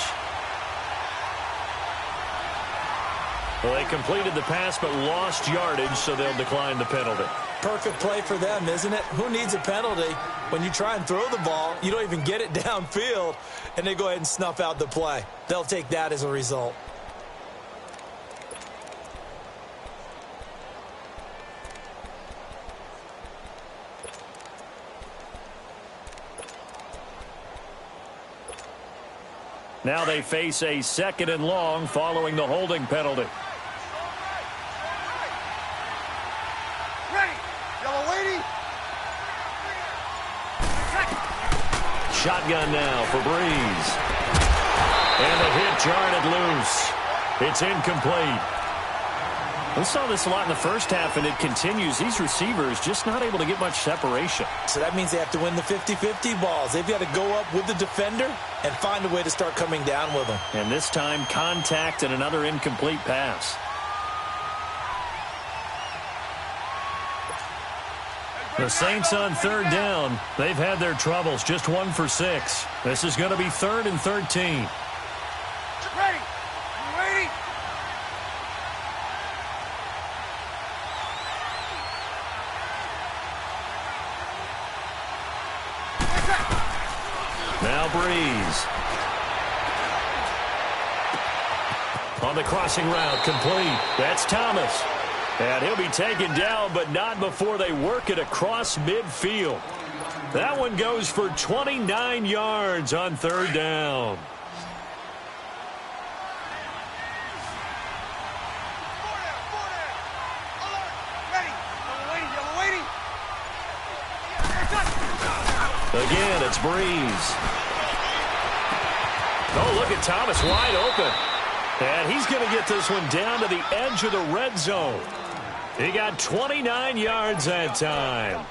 [SPEAKER 1] Well, they completed the pass but lost yardage, so they'll decline the penalty.
[SPEAKER 3] Perfect play for them, isn't it? Who needs a penalty when you try and throw the ball, you don't even get it downfield, and they go ahead and snuff out the play. They'll take that as a result.
[SPEAKER 1] Now they face a 2nd and long following the holding penalty. Shotgun now for Breeze. And the hit jarred it loose. It's incomplete. We saw this a lot in the first half, and it continues. These receivers just not able to get much separation.
[SPEAKER 3] So that means they have to win the 50-50 balls. They've got to go up with the defender and find a way to start coming down with them.
[SPEAKER 1] And this time, contact and another incomplete pass. The Saints on 3rd down. They've had their troubles. Just 1 for 6. This is going to be 3rd and 13.
[SPEAKER 2] Ready! Ready!
[SPEAKER 1] Now Breeze. On the crossing route, complete. That's Thomas. And he'll be taken down, but not before they work it across midfield. That one goes for 29 yards on 3rd down. Again, it's Breeze. Oh, look at Thomas wide open. And he's going to get this one down to the edge of the red zone. He got 29 yards that time.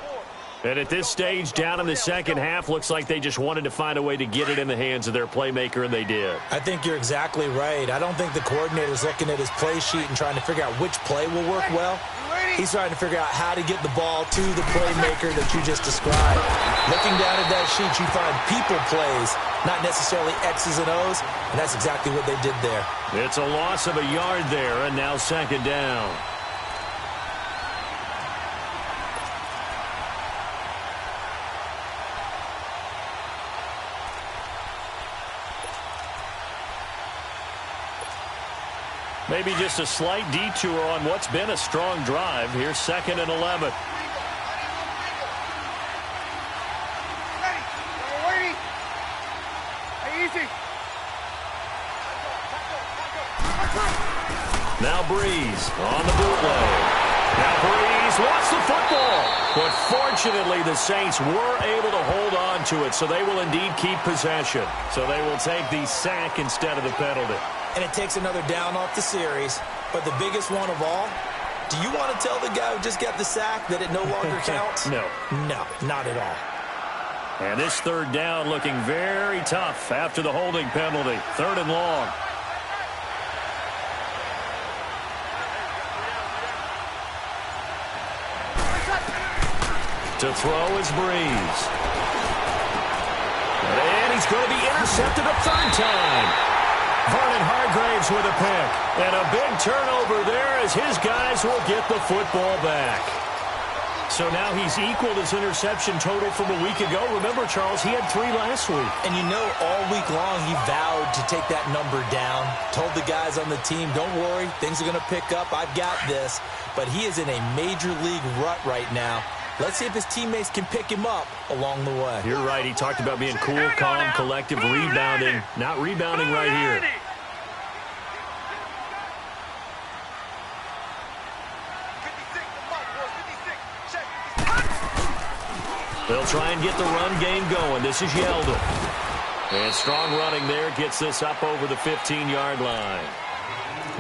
[SPEAKER 1] And at this stage, down in the second half, looks like they just wanted to find a way to get it in the hands of their playmaker, and they did.
[SPEAKER 3] I think you're exactly right. I don't think the coordinator's looking at his play sheet and trying to figure out which play will work well. He's trying to figure out how to get the ball to the playmaker that you just described. Looking down at that sheet, you find people plays, not necessarily X's and O's, and that's exactly what they did there.
[SPEAKER 1] It's a loss of a yard there, and now second down. Maybe just a slight detour on what's been a strong drive. Here's 2nd and 11. Now Breeze on the bootleg. Now Breeze wants the football. But fortunately, the Saints were able to hold on to it, so they will indeed keep possession. So they will take the sack instead of the penalty.
[SPEAKER 3] And it takes another down off the series. But the biggest one of all, do you want to tell the guy who just got the sack that it no longer counts?
[SPEAKER 1] No.
[SPEAKER 3] No, not at all.
[SPEAKER 1] And this third down looking very tough after the holding penalty. 3rd and long. To throw is Breeze. And he's going to be intercepted a 3rd time. Vernon Hargraves with a pick. And a big turnover there as his guys will get the football back. So now he's equaled his interception total from a week ago. Remember, Charles, he had 3 last week.
[SPEAKER 3] And you know, all week long he vowed to take that number down. Told the guys on the team, don't worry, things are going to pick up. I've got this. But he is in a major league rut right now. Let's see if his teammates can pick him up along the way.
[SPEAKER 1] You're right. He talked about being cool, calm, collective, rebounding. Not rebounding right here. They'll try and get the run game going. This is Yeldon. And strong running there gets this up over the 15-yard line.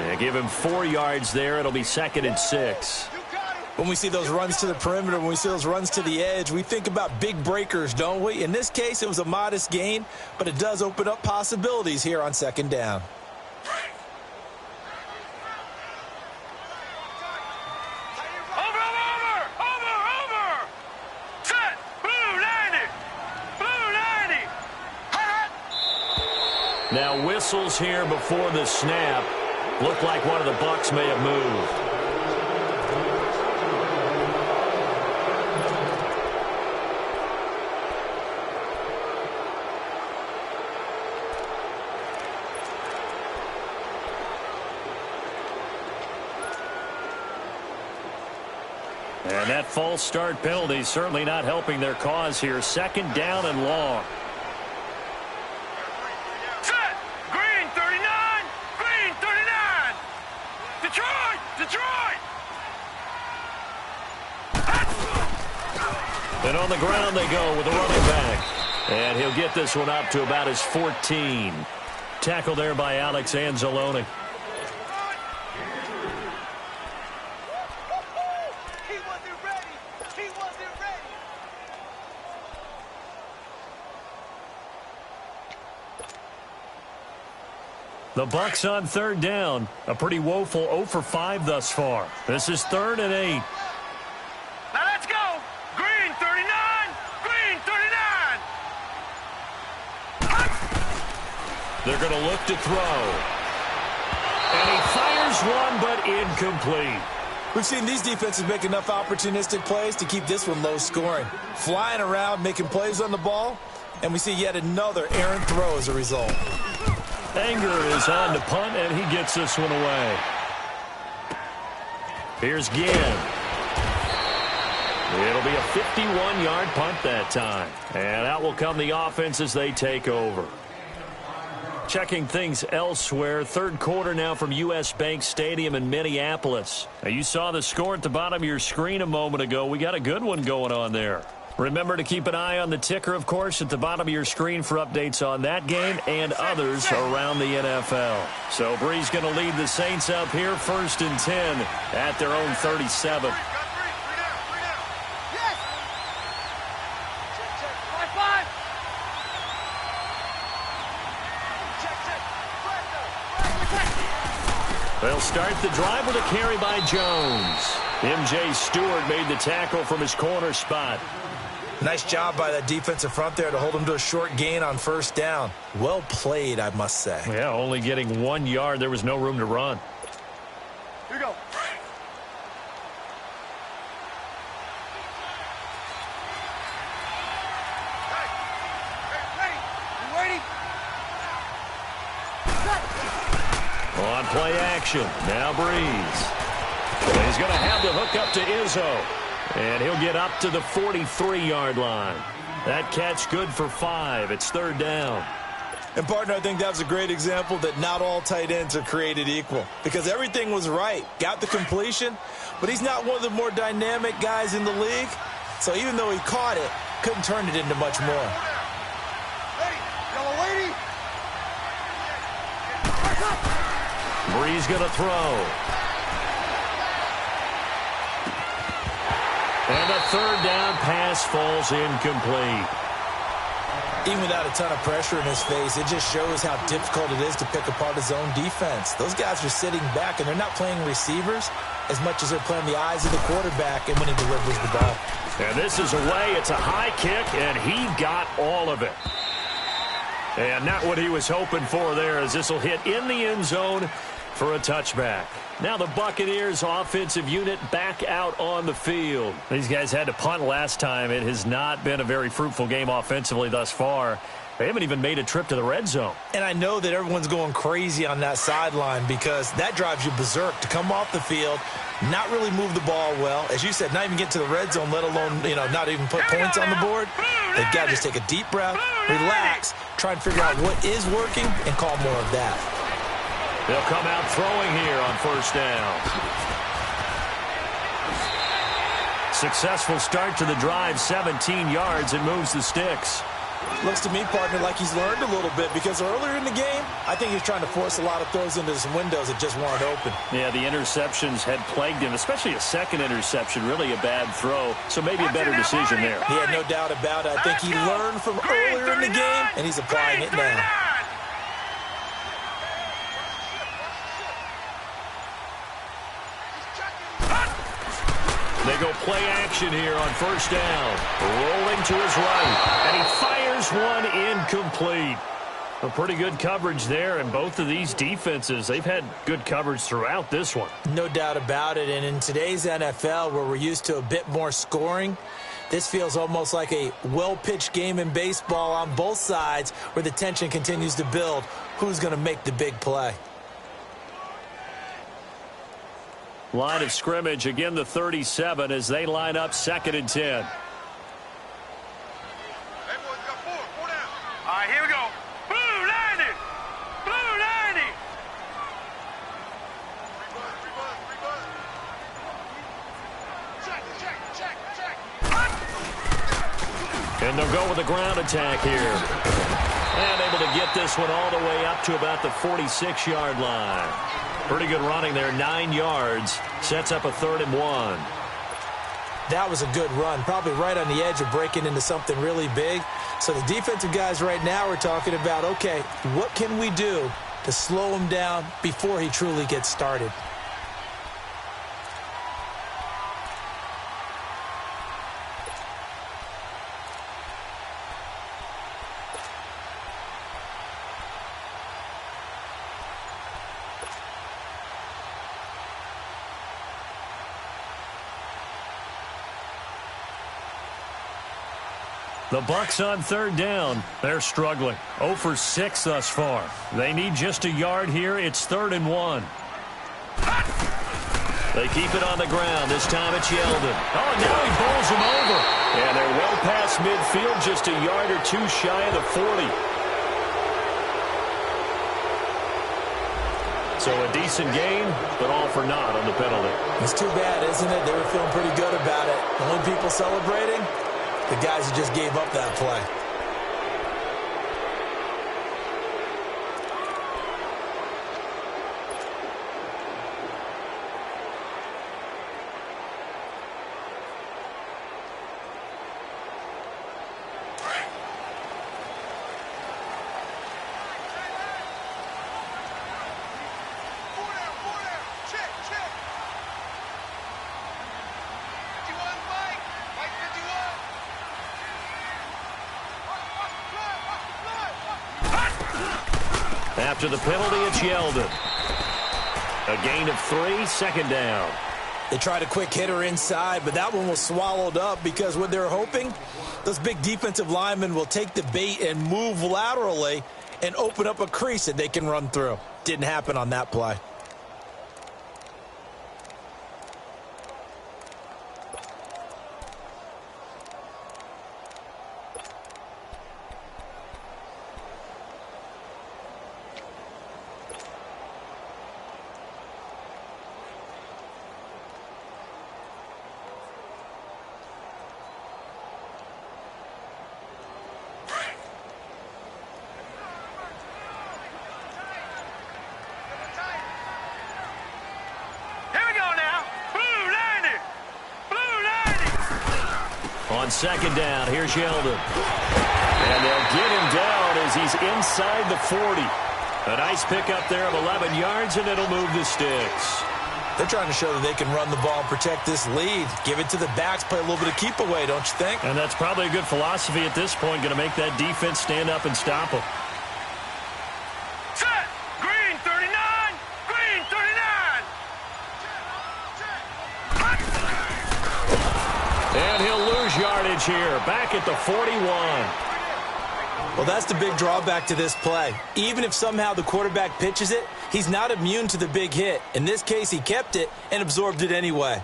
[SPEAKER 1] And give him 4 yards there. It'll be 2nd and 6.
[SPEAKER 3] When we see those runs to the perimeter, when we see those runs to the edge, we think about big breakers, don't we? In this case, it was a modest gain, but it does open up possibilities here on 2nd down.
[SPEAKER 1] Now whistles here before the snap. Looked like one of the Bucs may have moved. And that false start penalty certainly not helping their cause here. 2nd down and long.
[SPEAKER 2] Set! Green 39! Green 39! Detroit! Detroit!
[SPEAKER 1] And on the ground they go with the running back. And he'll get this one up to about his 14. Tackle there by Alex Anzalone. The Bucs on 3rd down. A pretty woeful 0 for 5 thus far. This is 3rd and 8.
[SPEAKER 2] Now let's go! Green 39! Green 39!
[SPEAKER 1] They're going to look to throw. And he fires one, but incomplete.
[SPEAKER 3] We've seen these defenses make enough opportunistic plays to keep this one low scoring. Flying around, making plays on the ball, and we see yet another errant throw as a result.
[SPEAKER 1] Anger is on to punt, and he gets this one away. Here's Ginn. It'll be a 51-yard punt that time. And out will come the offense as they take over. Checking things elsewhere. 3rd quarter now from U.S. Bank Stadium in Minneapolis. Now, you saw the score at the bottom of your screen a moment ago. We got a good one going on there. Remember to keep an eye on the ticker, of course, at the bottom of your screen for updates on that game and others around the NFL. So Bree's going to lead the Saints up here, 1st and 10 at their own 37. They'll start the drive with a carry by Jones. M.J. Stewart made the tackle from his corner spot.
[SPEAKER 3] Nice job by that defensive front there to hold him to a short gain on 1st down. Well played, I must say.
[SPEAKER 1] Yeah, only getting 1 yard. There was no room to run.
[SPEAKER 2] Here we go. Hey, you ready?
[SPEAKER 1] On play action. Now Breeze. And he's going to have the hook up to Izzo. And he'll get up to the 43-yard line. That catch good for 5. It's 3rd down.
[SPEAKER 3] And, partner, I think that was a great example that not all tight ends are created equal. Because everything was right. Got the completion, but he's not one of the more dynamic guys in the league. So even though he caught it, couldn't turn it into much more.
[SPEAKER 2] Ready, yellow lady.
[SPEAKER 1] Breeze going to throw. And a 3rd down pass falls incomplete.
[SPEAKER 3] Even without a ton of pressure in his face, it just shows how difficult it is to pick apart his own defense. Those guys are sitting back, and they're not playing receivers as much as they're playing the eyes of the quarterback and when he delivers the ball.
[SPEAKER 1] And this is away. It's a high kick, and he got all of it. And not what he was hoping for there, as this will hit in the end zone for a touchback. Now the Buccaneers offensive unit back out on the field. These guys had to punt last time. It has not been a very fruitful game offensively thus far. They haven't even made a trip to the red zone.
[SPEAKER 3] And I know that everyone's going crazy on that sideline because that drives you berserk to come off the field, not really move the ball well. As you said, not even get to the red zone, let alone, not even put points on the board. They've got to just take a deep breath, relax, try and figure out what is working, and call more of that.
[SPEAKER 1] They'll come out throwing here on 1st down. Successful start to the drive, 17 yards, and moves the sticks.
[SPEAKER 3] Looks to me, partner, like he's learned a little bit because earlier in the game, I think he's trying to force a lot of throws into some windows that just weren't open.
[SPEAKER 1] Yeah, the interceptions had plagued him, especially a second interception, really a bad throw, so maybe a better decision there.
[SPEAKER 3] He had no doubt about it. I think he learned from earlier in the game, and he's applying it now.
[SPEAKER 1] They go play action here on 1st down. Rolling to his right, and he fires one incomplete. A pretty good coverage there, and both of these defenses, they've had good coverage throughout this one.
[SPEAKER 3] No doubt about it, and in today's NFL, where we're used to a bit more scoring, this feels almost like a well-pitched game in baseball on both sides where the tension continues to build. Who's going to make the big play?
[SPEAKER 1] Line of scrimmage, again the 37 as they line up 2nd and 10.
[SPEAKER 2] Hey, boys, got four down. All right, here we go. Blue 90. Blue 90. Check.
[SPEAKER 1] And they'll go with a ground attack here. And able to get this one all the way up to about the 46-yard line. Pretty good running there, 9 yards. Sets up a 3rd and 1.
[SPEAKER 3] That was a good run, probably right on the edge of breaking into something really big. So the defensive guys right now are talking about, okay, what can we do to slow him down before he truly gets started?
[SPEAKER 1] The Bucs on 3rd down. They're struggling. 0 for 6 thus far. They need just a yard here. It's 3rd and 1. They keep it on the ground. This time it's Yeldon. Oh, now he bowls him over. And they're well past midfield, just a yard or two shy of the 40. So a decent gain, but all for naught on the penalty.
[SPEAKER 3] It's too bad, isn't it? They were feeling pretty good about it. The only people celebrating, the guys who just gave up that play.
[SPEAKER 1] After the penalty, it's Yeldon. A gain of 3, second down.
[SPEAKER 3] They tried a quick hitter inside, but that one was swallowed up because what they're hoping, those big defensive linemen will take the bait and move laterally and open up a crease that they can run through. Didn't happen on that play.
[SPEAKER 1] On second down, here's Yeldon. And they'll get him down as he's inside the 40. A nice pickup there of 11 yards, and it'll move the sticks.
[SPEAKER 3] They're trying to show that they can run the ball and protect this lead. Give it to the backs, play a little bit of keep away, don't you think?
[SPEAKER 1] And that's probably a good philosophy at this point, going to make that defense stand up and stop them.
[SPEAKER 2] Set! Green 39! Green 39!
[SPEAKER 1] And he'll lose yardage here, back at the 41.
[SPEAKER 3] Well, that's the big drawback to this play. Even if somehow the quarterback pitches it, he's not immune to the big hit. In this case, he kept it and absorbed it anyway.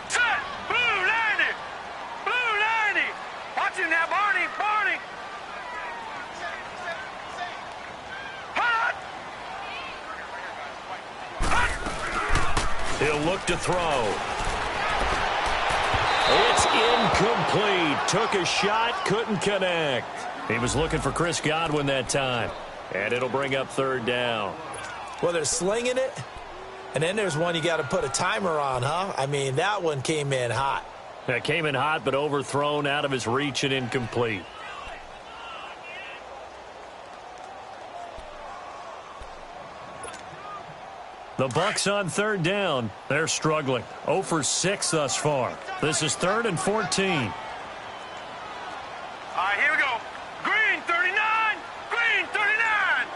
[SPEAKER 2] Set! Blue 90! Blue 90! Watching that, Barney! Barney! Hot!
[SPEAKER 1] He'll look to throw. It's incomplete. Took a shot, couldn't connect. He was looking for Chris Godwin that time. And it'll bring up third down.
[SPEAKER 3] Well, they're slinging it. And then there's one you got to put a timer on, huh? I mean, that one came in hot.
[SPEAKER 1] That came in hot, but overthrown, out of his reach, and incomplete. The Bucs on third down. They're struggling. 0 for 6 thus far. This is 3rd and 14.
[SPEAKER 2] All right, here we go. Green 39! Green 39!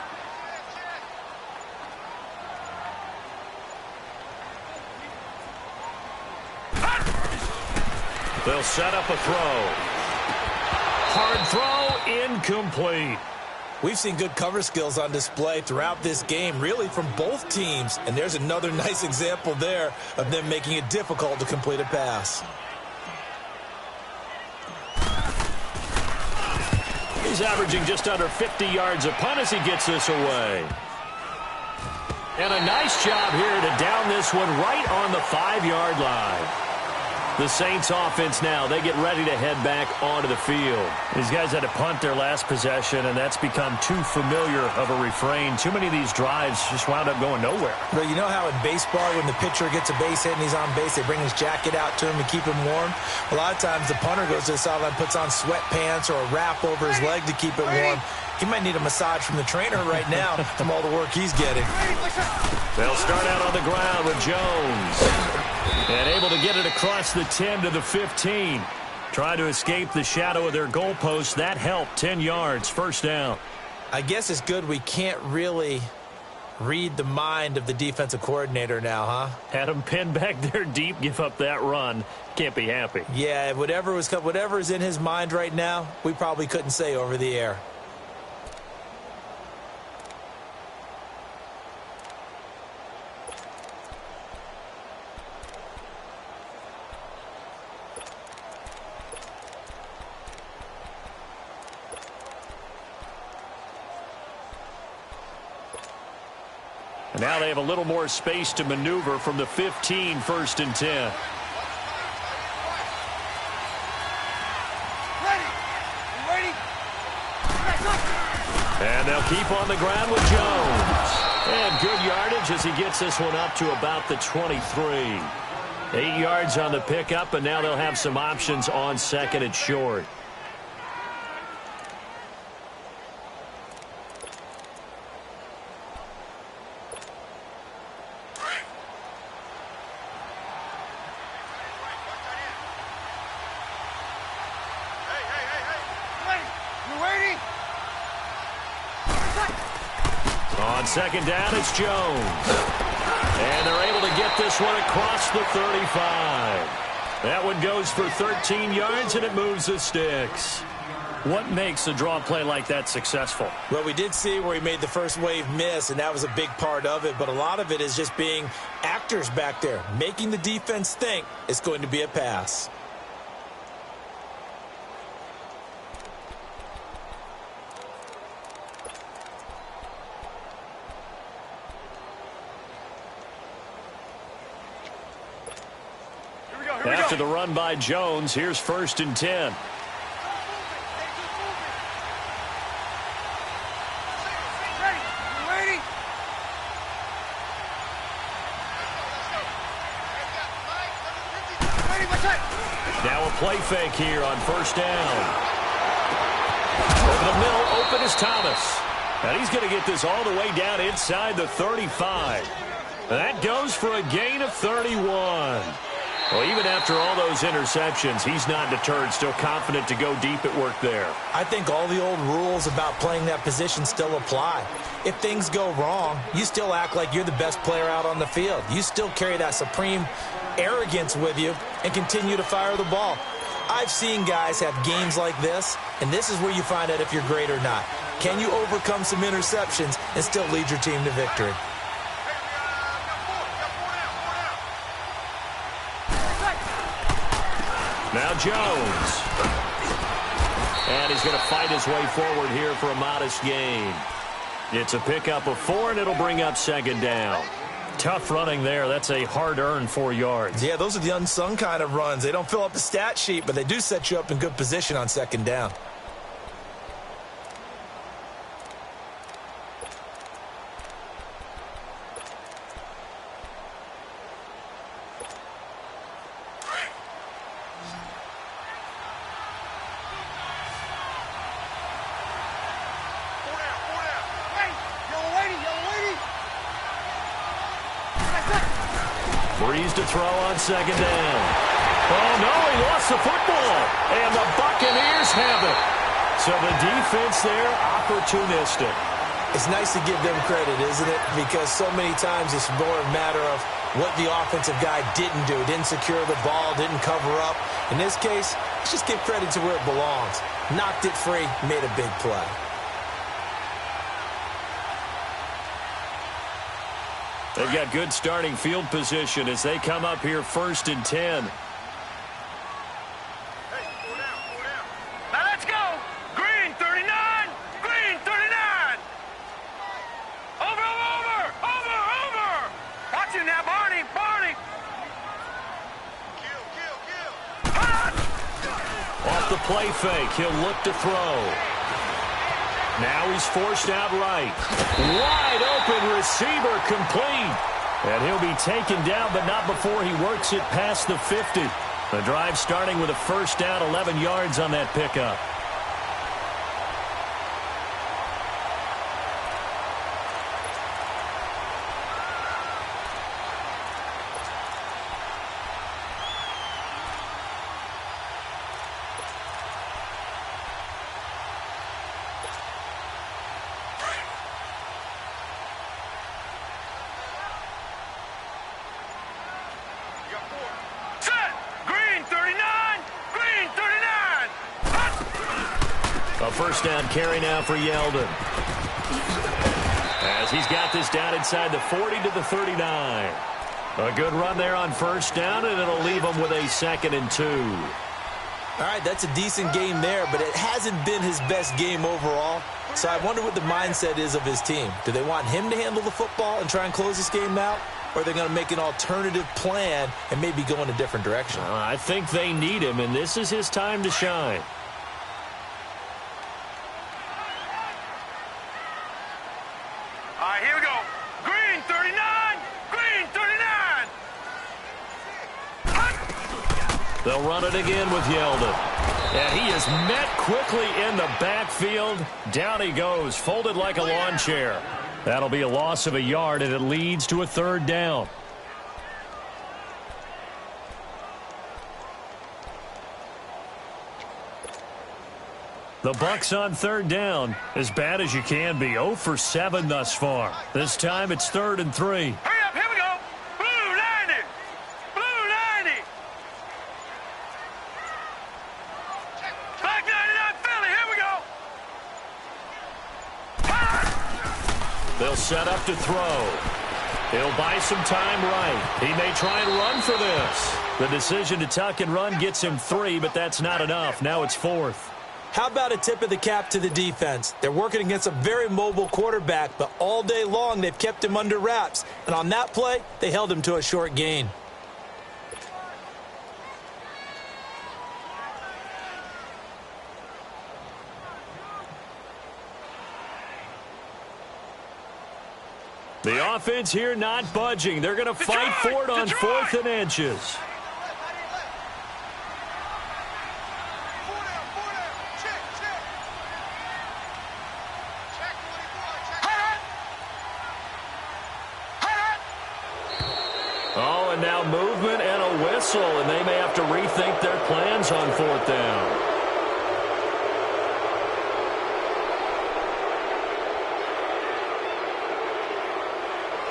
[SPEAKER 1] They'll set up a throw. Hard throw, incomplete.
[SPEAKER 3] We've seen good cover skills on display throughout this game, really from both teams. And there's another nice example there of them making it difficult to complete a pass.
[SPEAKER 1] He's averaging just under 50 yards a punt as he gets this away. And a nice job here to down this one right on the 5-yard line. The Saints offense now, they get ready to head back onto the field. These guys had to punt their last possession, and that's become too familiar of a refrain. Too many of these drives just wound up going nowhere.
[SPEAKER 3] But you know how in baseball, when the pitcher gets a base hit and he's on base, they bring his jacket out to him to keep him warm? A lot of times the punter goes to the sideline, puts on sweatpants or a wrap over his leg to keep it warm. He might need a massage from the trainer right now from all the work he's getting.
[SPEAKER 1] They'll start out on the ground with Jones. And able to get it across the 10 to the 15. Trying to escape the shadow of their goalpost. That helped. 10 yards. First down.
[SPEAKER 3] I guess it's good we can't really read the mind of the defensive coordinator now, huh?
[SPEAKER 1] Had him pinned back there deep. Give up that run. Can't be happy.
[SPEAKER 3] Yeah, whatever is in his mind right now, we probably couldn't say over the air.
[SPEAKER 1] And Now they have a little more space to maneuver from the 15, 1st and 10. And they'll keep on the ground with Jones. And good yardage as he gets this one up to about the 23. 8 yards on the pickup, and now they'll have some options on 2nd and short. On 2nd down, it's Jones. And they're able to get this one across the 35. That one goes for 13 yards, and it moves the sticks. What makes a draw play like that successful?
[SPEAKER 3] Well, we did see where he made the first wave miss, and that was a big part of it. But a lot of it is just being actors back there, making the defense think it's going to be a pass.
[SPEAKER 1] After the run by Jones, here's 1st and 10. Now a play fake here on 1st down. Over the middle, open is Thomas. And he's going to get this all the way down inside the 35. That goes for a gain of 31. Well, even after all those interceptions, he's not deterred, still confident to go deep at work there.
[SPEAKER 3] I think all the old rules about playing that position still apply. If things go wrong, you still act like you're the best player out on the field. You still carry that supreme arrogance with you and continue to fire the ball. I've seen guys have games like this, and this is where you find out if you're great or not. Can you overcome some interceptions and still lead your team to victory?
[SPEAKER 1] Now Jones. And he's going to fight his way forward here for a modest gain. It's a pickup of 4, and it'll bring up 2nd down. Tough running there. That's a hard-earned 4 yards.
[SPEAKER 3] Yeah, those are the unsung kind of runs. They don't fill up the stat sheet, but they do set you up in good position on 2nd down.
[SPEAKER 1] Breeze to throw on 2nd down. Oh, no, he lost the football. And the Buccaneers have it. So the defense there, opportunistic.
[SPEAKER 3] It's nice to give them credit, isn't it? Because so many times it's more a matter of what the offensive guy didn't do. Didn't secure the ball, didn't cover up. In this case, let's just give credit to where it belongs. Knocked it free, made a big play.
[SPEAKER 1] They've got good starting field position as they come up here 1st and 10.
[SPEAKER 2] Now let's go. Green 39. Green 39. Over. Watch it now, Barney. Kill.
[SPEAKER 1] Off the play fake, he'll look to throw. Now he's forced out right. Wide open receiver complete. And he'll be taken down, but not before he works it past the 50. The drive starting with a 1st down, 11 yards on that pickup. A 1st down carry now for Yeldon. As he's got this down inside the 40 to the 39. A good run there on 1st down, and it'll leave him with a 2nd and 2.
[SPEAKER 3] All right, that's a decent game there, but it hasn't been his best game overall. So I wonder what the mindset is of his team. Do they want him to handle the football and try and close this game out? Or are they going to make an alternative plan and maybe go in a different direction?
[SPEAKER 1] I think they need him, and this is his time to shine.
[SPEAKER 2] All right, here we go. Green 39. Green 39.
[SPEAKER 1] They'll run it again with Yeldon. And he is met quickly in the backfield. Down he goes, folded like a lawn chair. That'll be a loss of a yard, and it leads to a 3rd down. The Bucs on 3rd down, as bad as you can be. 0 for 7 thus far. This time it's 3rd and 3.
[SPEAKER 2] Hurry up, here we go. Blue 90. Blue 90. Black 99 Philly, here we go.
[SPEAKER 1] They'll set up to throw. He'll buy some time right. He may try and run for this. The decision to tuck and run gets him 3, but that's not enough. Now it's 4th.
[SPEAKER 3] How about a tip of the cap to the defense? They're working against a very mobile quarterback, but all day long they've kept him under wraps. And on that play, they held him to a short gain.
[SPEAKER 1] The offense here not budging. They're going to fight for it on 4th and inches. Oh, and now movement and a whistle, and they may have to rethink their plans on 4th down.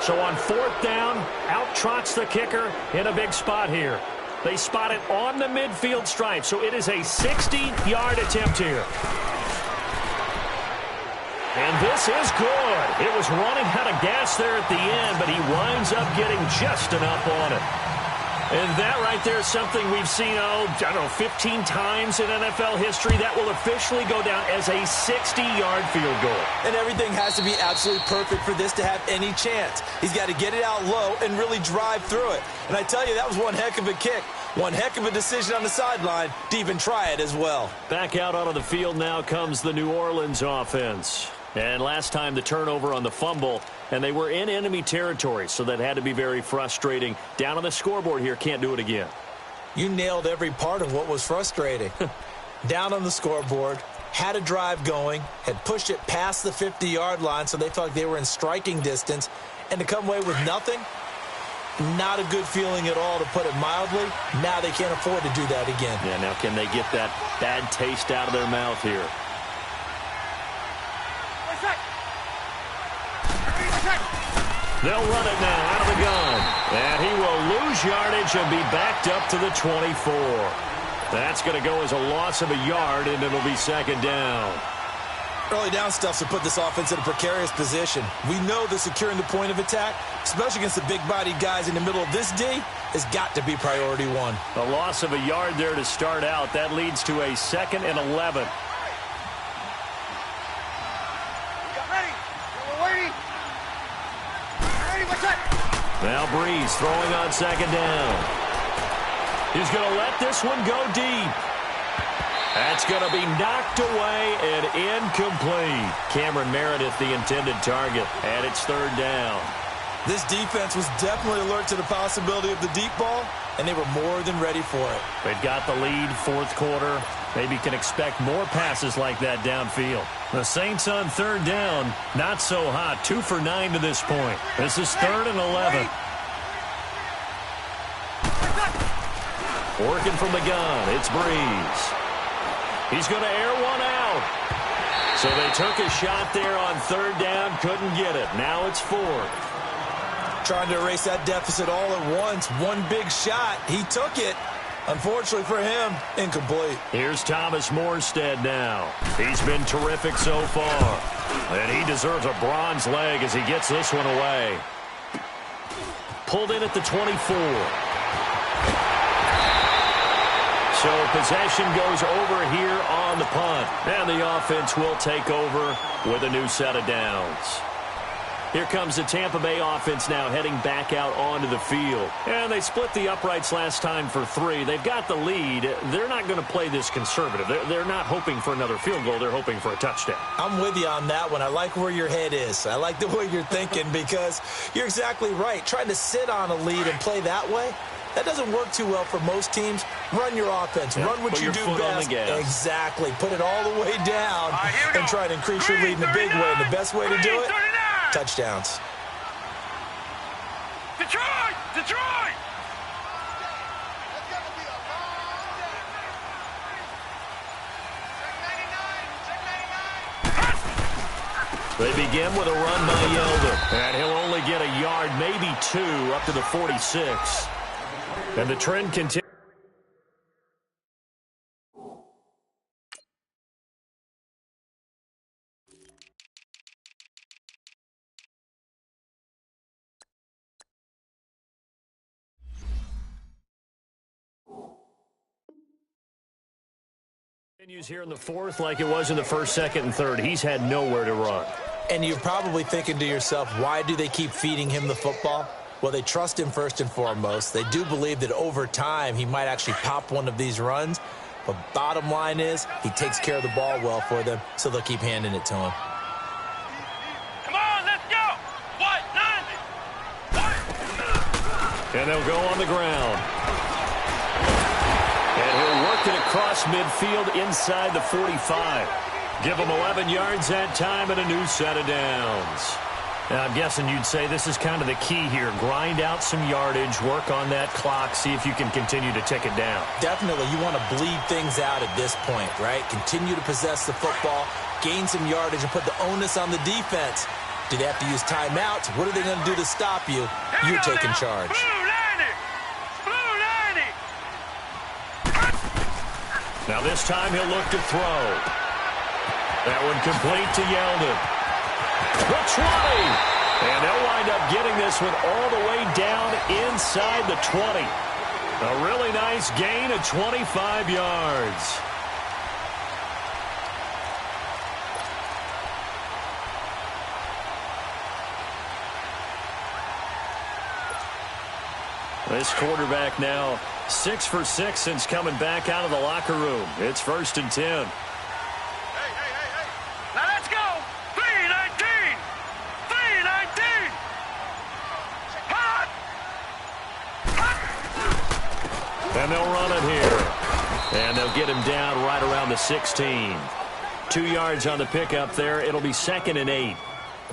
[SPEAKER 1] So on 4th down, out trots the kicker in a big spot here. They spot it on the midfield stripe, so it is a 60-yard attempt here. And this is good. It was running out of gas there at the end, but he winds up getting just enough on it. And that right there is something we've seen, 15 times in NFL history. That will officially go down as a 60-yard field goal.
[SPEAKER 3] And everything has to be absolutely perfect for this to have any chance. He's got to get it out low and really drive through it. And I tell you, that was one heck of a kick. One heck of a decision on the sideline to even try it as well.
[SPEAKER 1] Back out onto the field now comes the New Orleans offense. And last time the turnover on the fumble, and they were in enemy territory, so that had to be very frustrating. Down on the scoreboard here, can't do it again.
[SPEAKER 3] You nailed every part of what was frustrating. Down on the scoreboard, had a drive going, had pushed it past the 50-yard line, so they felt like they were in striking distance, and to come away with nothing, not a good feeling at all, to put it mildly. Now they can't afford to do that again.
[SPEAKER 1] Yeah, now can they get that bad taste out of their mouth here? They'll run it now out of the gun. And he will lose yardage and be backed up to the 24. That's going to go as a loss of a yard, and it'll be 2nd down.
[SPEAKER 3] Early down stuff to put this offense in a precarious position. We know that securing the point of attack, especially against the big-bodied guys in the middle of this D, has got to be priority 1.
[SPEAKER 1] A loss of a yard there to start out. That leads to a 2nd and 11. Now Breeze throwing on 2nd down. He's going to let this one go deep. That's going to be knocked away and incomplete. Cameron Meredith, the intended target, and it's 3rd down.
[SPEAKER 3] This defense was definitely alert to the possibility of the deep ball, and they were more than ready for it.
[SPEAKER 1] They've got the lead, 4th quarter. Maybe can expect more passes like that downfield. The Saints on 3rd down, not so hot. 2 for 9 to this point. This is 3rd and 11. Working from the gun, it's Breeze. He's going to air one out. So they took a shot there on 3rd down, couldn't get it. Now it's 4th.
[SPEAKER 3] Trying to erase that deficit all at once. One big shot. He took it. Unfortunately for him, incomplete.
[SPEAKER 1] Here's Thomas Morstead now. He's been terrific so far. And he deserves a bronze leg as he gets this one away. Pulled in at the 24. So possession goes over here on the punt. And the offense will take over with a new set of downs. Here comes the Tampa Bay offense now heading back out onto the field. And they split the uprights last time for 3. They've got the lead. They're not going to play this conservative. They're not hoping for another field goal. They're hoping for a touchdown.
[SPEAKER 3] I'm with you on that one. I like where your head is. I like the way you're thinking because you're exactly right. Trying to sit on a lead and play that way, that doesn't work too well for most teams. Run your offense.
[SPEAKER 1] Yep.
[SPEAKER 3] Run what you do best. Exactly. Put it all the way down and try to increase your lead in a big way. And the best way to do it, touchdowns.
[SPEAKER 2] Detroit! Detroit!
[SPEAKER 1] They begin with a run by Yeldon. And he'll only get a yard, maybe 2, up to the 46. And the trend continues. Continues here in the 4th like it was in the 1st, 2nd, and 3rd. He's had nowhere to run.
[SPEAKER 3] And you're probably thinking to yourself, why do they keep feeding him the football? Well, they trust him first and foremost. They do believe that over time he might actually pop one of these runs. But bottom line is he takes care of the ball well for them, so they'll keep handing it to him.
[SPEAKER 2] Come on, let's go! What? 90!
[SPEAKER 1] And they'll go on the ground. And he'll work it across midfield inside the 45. Give him 11 yards that time and a new set of downs. Now, I'm guessing you'd say this is kind of the key here. Grind out some yardage, work on that clock, see if you can continue to tick it down.
[SPEAKER 3] Definitely. You want to bleed things out at this point, right? Continue to possess the football, gain some yardage, and put the onus on the defense. Do they have to use timeouts? What are they going to do to stop you? You're taking charge.
[SPEAKER 2] Blue 90! Blue 90!
[SPEAKER 1] Now this time he'll look to throw. That one complete to Yeldon. The 20. And they'll wind up getting this one all the way down inside the 20. A really nice gain of 25 yards. This quarterback now 6 for 6 since coming back out of the locker room. It's 1st and 10.
[SPEAKER 2] Now let's go! 3-19! 3-19! Hot! Hot!
[SPEAKER 1] And they'll run it here. And they'll get him down right around the 16. 2 yards on the pickup there. It'll be 2nd and 8.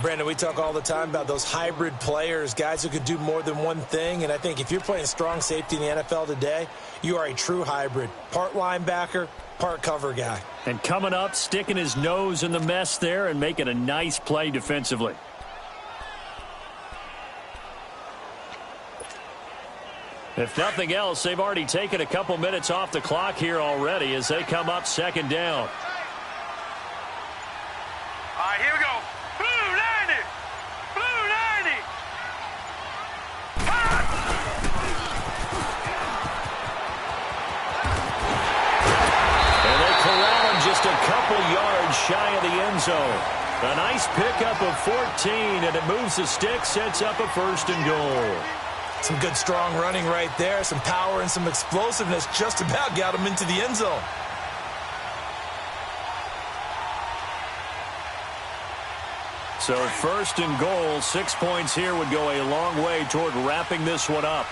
[SPEAKER 3] Brandon, we talk all the time about those hybrid players, guys who could do more than one thing. And I think if you're playing strong safety in the NFL today, you are a true hybrid. Part linebacker, part cover guy.
[SPEAKER 1] And coming up, sticking his nose in the mess there and making a nice play defensively. If nothing else, they've already taken a couple minutes off the clock here already as they come up 2nd down.
[SPEAKER 2] All right, here we go. Blue 90! Blue 90! Hot!
[SPEAKER 1] And they corral him just a couple yards shy of the end zone. A nice pickup of 14, and it moves the stick, sets up a 1st and goal.
[SPEAKER 3] Some good, strong running right there. Some power and some explosiveness just about got him into the end zone.
[SPEAKER 1] So 1st and goal, 6 points here would go a long way toward wrapping this one up.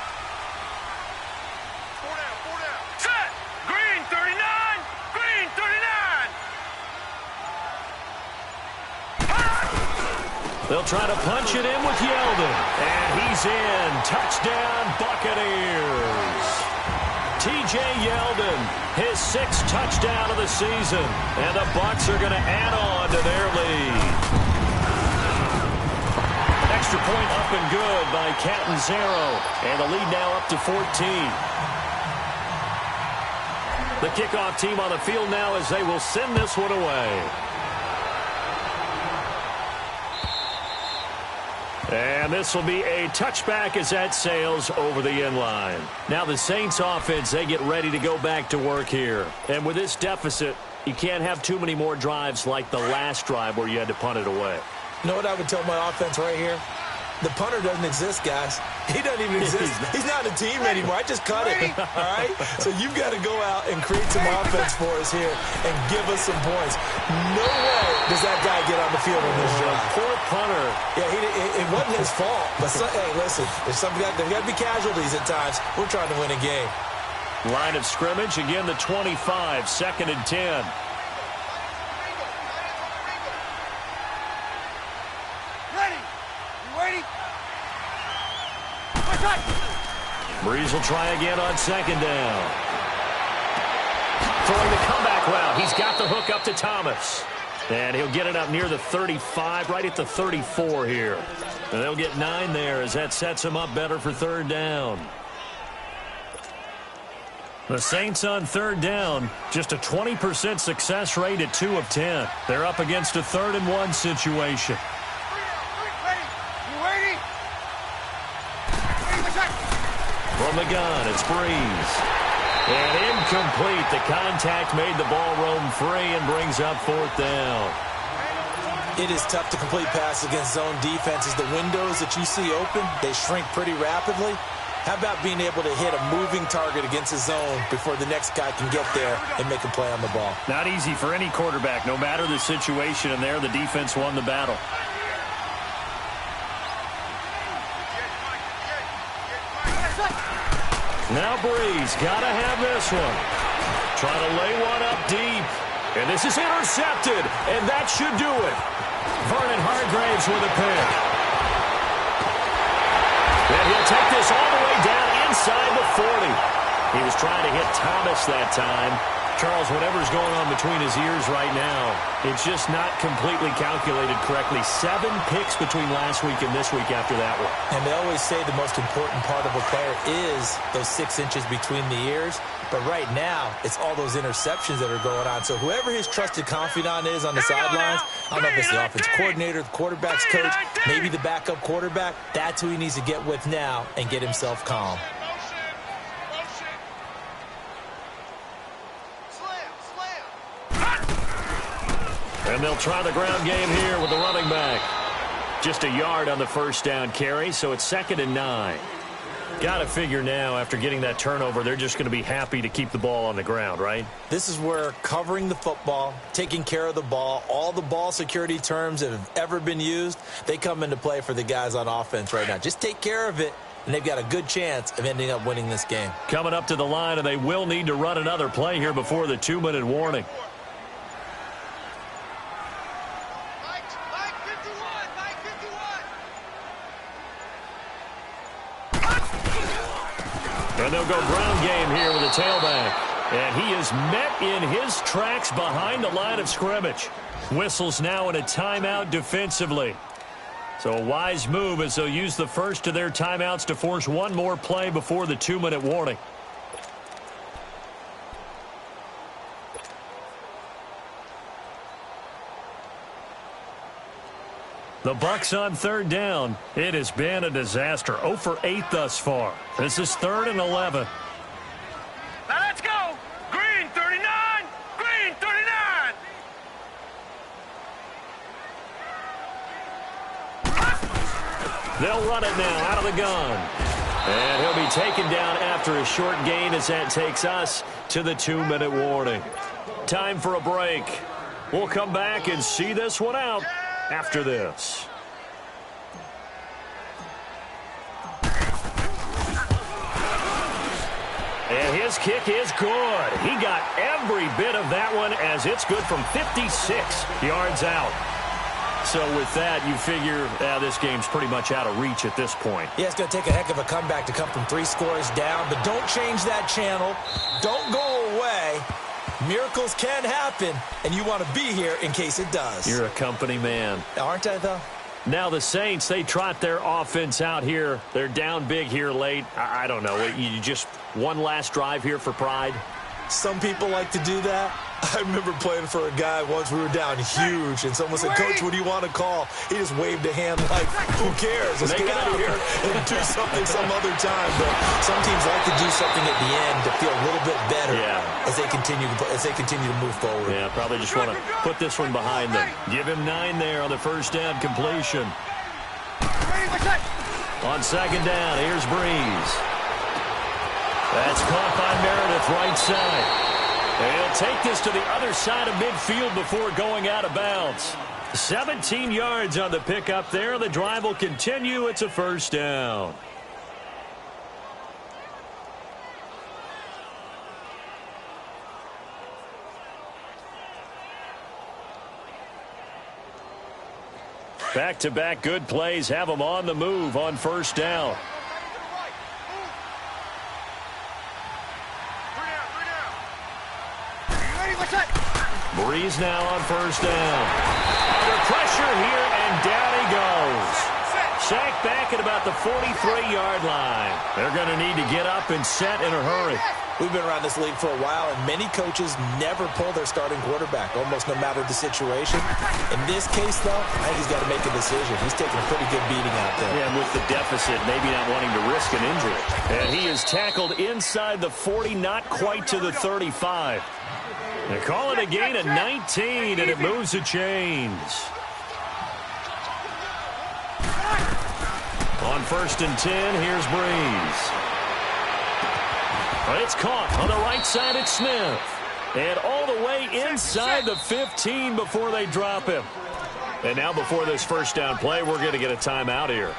[SPEAKER 2] 4 down. Set! Green 39! Green 39! Hot!
[SPEAKER 1] They'll try to punch it in with Yeldon. And he's in. Touchdown, Buccaneers. T.J. Yeldon, his 6th touchdown of the season. And the Bucs are going to add on to their lead. Extra point up and good by Catanzaro. And the lead now up to 14. The kickoff team on the field now as they will send this one away. And this will be a touchback as that sails over the end line. Now the Saints offense, they get ready to go back to work here. And with this deficit, you can't have too many more drives like the last drive where you had to punt it away.
[SPEAKER 3] You know what I would tell my offense right here? The punter doesn't exist, guys. He doesn't even exist. He's not a team anymore. I just cut it, all right? So you've got to go out and create some offense for us here and give us some points. No way does that guy get on the field on this drive.
[SPEAKER 1] Poor punter.
[SPEAKER 3] Yeah, it wasn't his fault. But, hey, listen, there's got to be casualties at times. We're trying to win a game.
[SPEAKER 1] Line of scrimmage, again the 25, 2nd and 10. Breeze will try again on 2nd down. Throwing the comeback route. He's got the hook up to Thomas. And he'll get it up near the 35, right at the 34 here. And they'll get 9 there as that sets him up better for 3rd down. The Saints on 3rd down, just a 20% success rate at 2 of 10. They're up against a 3rd and 1 situation. From the gun, it's Breeze. And incomplete. The contact made the ball roam free and brings up 4th down.
[SPEAKER 3] It is tough to complete passes against zone defenses. The windows that you see open, they shrink pretty rapidly. How about being able to hit a moving target against a zone before the next guy can get there and make a play on the ball?
[SPEAKER 1] Not easy for any quarterback. No matter the situation in there, the defense won the battle. Now Breeze, gotta have this one. Trying to lay one up deep. And this is intercepted, and that should do it. Vernon Hargraves with a pick. And he'll take this all the way down inside the 40. He was trying to hit Thomas that time. Charles, whatever's going on between his ears right now, it's just not completely calculated correctly. 7 picks between last week and this week after that one.
[SPEAKER 3] And they always say the most important part of a player is those 6 inches between the ears. But right now, it's all those interceptions that are going on. So whoever his trusted confidant is on the sidelines, I don't know if it's the offense coordinator, the quarterback's coach, maybe the backup quarterback, that's who he needs to get with now and get himself calm.
[SPEAKER 1] And they'll try the ground game here with the running back. Just a yard on the 1st down carry, so it's 2nd and 9. Got to figure now, after getting that turnover, they're just going to be happy to keep the ball on the ground, right?
[SPEAKER 3] This is where covering the football, taking care of the ball, all the ball security terms that have ever been used, they come into play for the guys on offense right now. Just take care of it, and they've got a good chance of ending up winning this game.
[SPEAKER 1] Coming up to the line, and they will need to run another play here before the 2-minute warning. And they'll go ground game here with a tailback. And he is met in his tracks behind the line of scrimmage. Whistles now in a timeout defensively. So a wise move as they'll use the first of their timeouts to force one more play before the 2-minute warning. The Bucs on 3rd down. It has been a disaster. 0 for 8 thus far. This is 3rd and 11.
[SPEAKER 2] Now let's go. Green 39. Green 39.
[SPEAKER 1] They'll run it now out of the gun. And he'll be taken down after a short gain as that takes us to the 2-minute warning. Time for a break. We'll come back and see this one out after this. And his kick is good. He got every bit of that one as it's good from 56 yards out. So with that, you figure this game's pretty much out of reach at this point.
[SPEAKER 3] Yeah, it's going to take a heck of a comeback to come from 3 scores down, but don't change that channel. Don't go away. Miracles can happen, and you want to be here in case it does.
[SPEAKER 1] You're a company man.
[SPEAKER 3] Aren't I, though?
[SPEAKER 1] Now the Saints, they trot their offense out here. They're down big here late. I don't know. You just one last drive here for pride?
[SPEAKER 3] Some people like to do that. I remember playing for a guy once. We were down huge, and someone said, "Coach, what do you want to call?" He just waved a hand like, "Who cares? Let's get out of here and do something some other time." But some teams like to do something at the end to feel a little bit better as they continue to move forward.
[SPEAKER 1] Yeah, probably just want to put this one behind them. Give him 9 there on the first down completion. On second down, here's Breeze. That's caught by Meredith, right side. And he'll take this to the other side of midfield before going out of bounds. 17 yards on the pickup there. The drive will continue. It's a first down. Back-to-back good plays have them on the move on first down. Breeze now on first down. Under pressure here, and down he goes. Sacked back at about the 43-yard line. They're going to need to get up and set in a hurry.
[SPEAKER 3] We've been around this league for a while, and many coaches never pull their starting quarterback, almost no matter the situation. In this case, though, I think he's got to make a decision. He's taking a pretty good beating out there.
[SPEAKER 1] Yeah, and with the deficit, maybe not wanting to risk an injury. And he is tackled inside the 40, not quite to the 35. They call it a gain of 19, and it moves the chains. On first and 10, here's Breeze. It's caught on the right side at Smith. And all the way inside the 15 before they drop him. And now before this first down play, we're going to get a timeout here,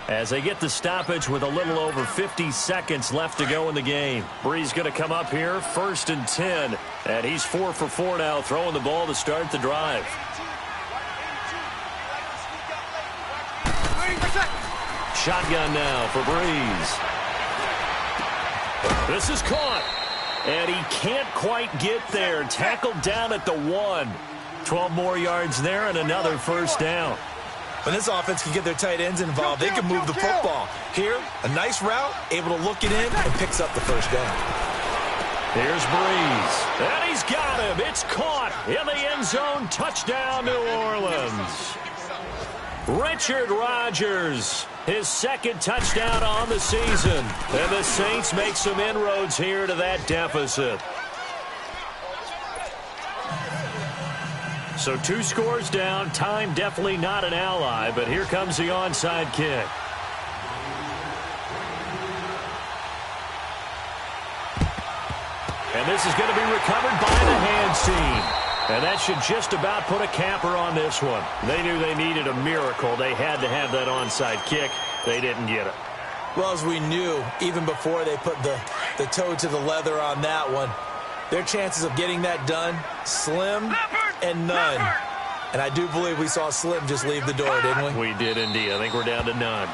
[SPEAKER 1] as they get the stoppage with a little over 50 seconds left to go in the game. Breeze going to come up here, first and 10. And he's 4 for 4 now, throwing the ball to start the drive. Shotgun now for Breeze. This is caught. And he can't quite get there. Tackled down at the 1. 12 more yards there and another first down.
[SPEAKER 3] When this offense can get their tight ends involved, they can move the football. Here, a nice route, able to look it in, and picks up the first down.
[SPEAKER 1] Here's Breeze. And he's got him. It's caught in the end zone. Touchdown, New Orleans. Richard Rodgers, his second touchdown on the season. And the Saints make some inroads here to that deficit. So 2 scores down. Time definitely not an ally, but here comes the onside kick. And this is going to be recovered by the hands team. And that should just about put a capper on this one. They knew they needed a miracle. They had to have that onside kick. They didn't get it.
[SPEAKER 3] Well, as we knew, even before they put the toe to the leather on that one, their chances of getting that done, slim and none. And I do believe we saw Slim just leave the door, didn't we?
[SPEAKER 1] We did indeed. I think we're down to none.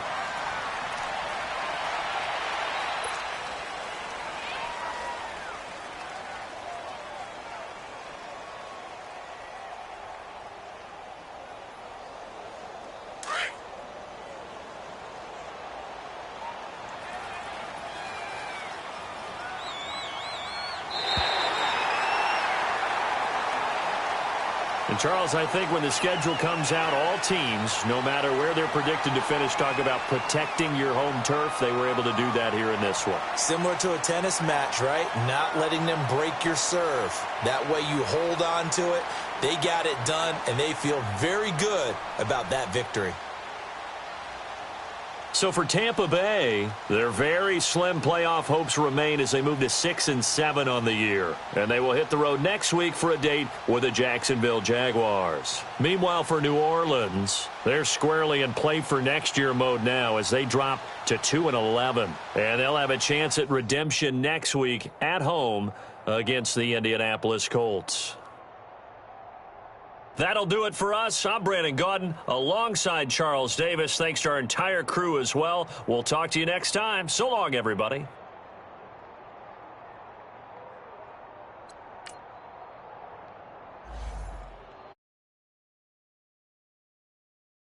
[SPEAKER 1] And Charles, I think when the schedule comes out, all teams, no matter where they're predicted to finish, talk about protecting your home turf. They were able to do that here in this one.
[SPEAKER 3] Similar to a tennis match, right? Not letting them break your serve. That way you hold on to it. They got it done, and they feel very good about that victory.
[SPEAKER 1] So for Tampa Bay, their very slim playoff hopes remain as they move to 6-7 on the year. And they will hit the road next week for a date with the Jacksonville Jaguars. Meanwhile, for New Orleans, they're squarely in play for next year mode now as they drop to 2-11. And they'll have a chance at redemption next week at home against the Indianapolis Colts. That'll do it for us. I'm Brandon Gaudin alongside Charles Davis. Thanks to our entire crew as well. We'll talk to you next time. So long, everybody.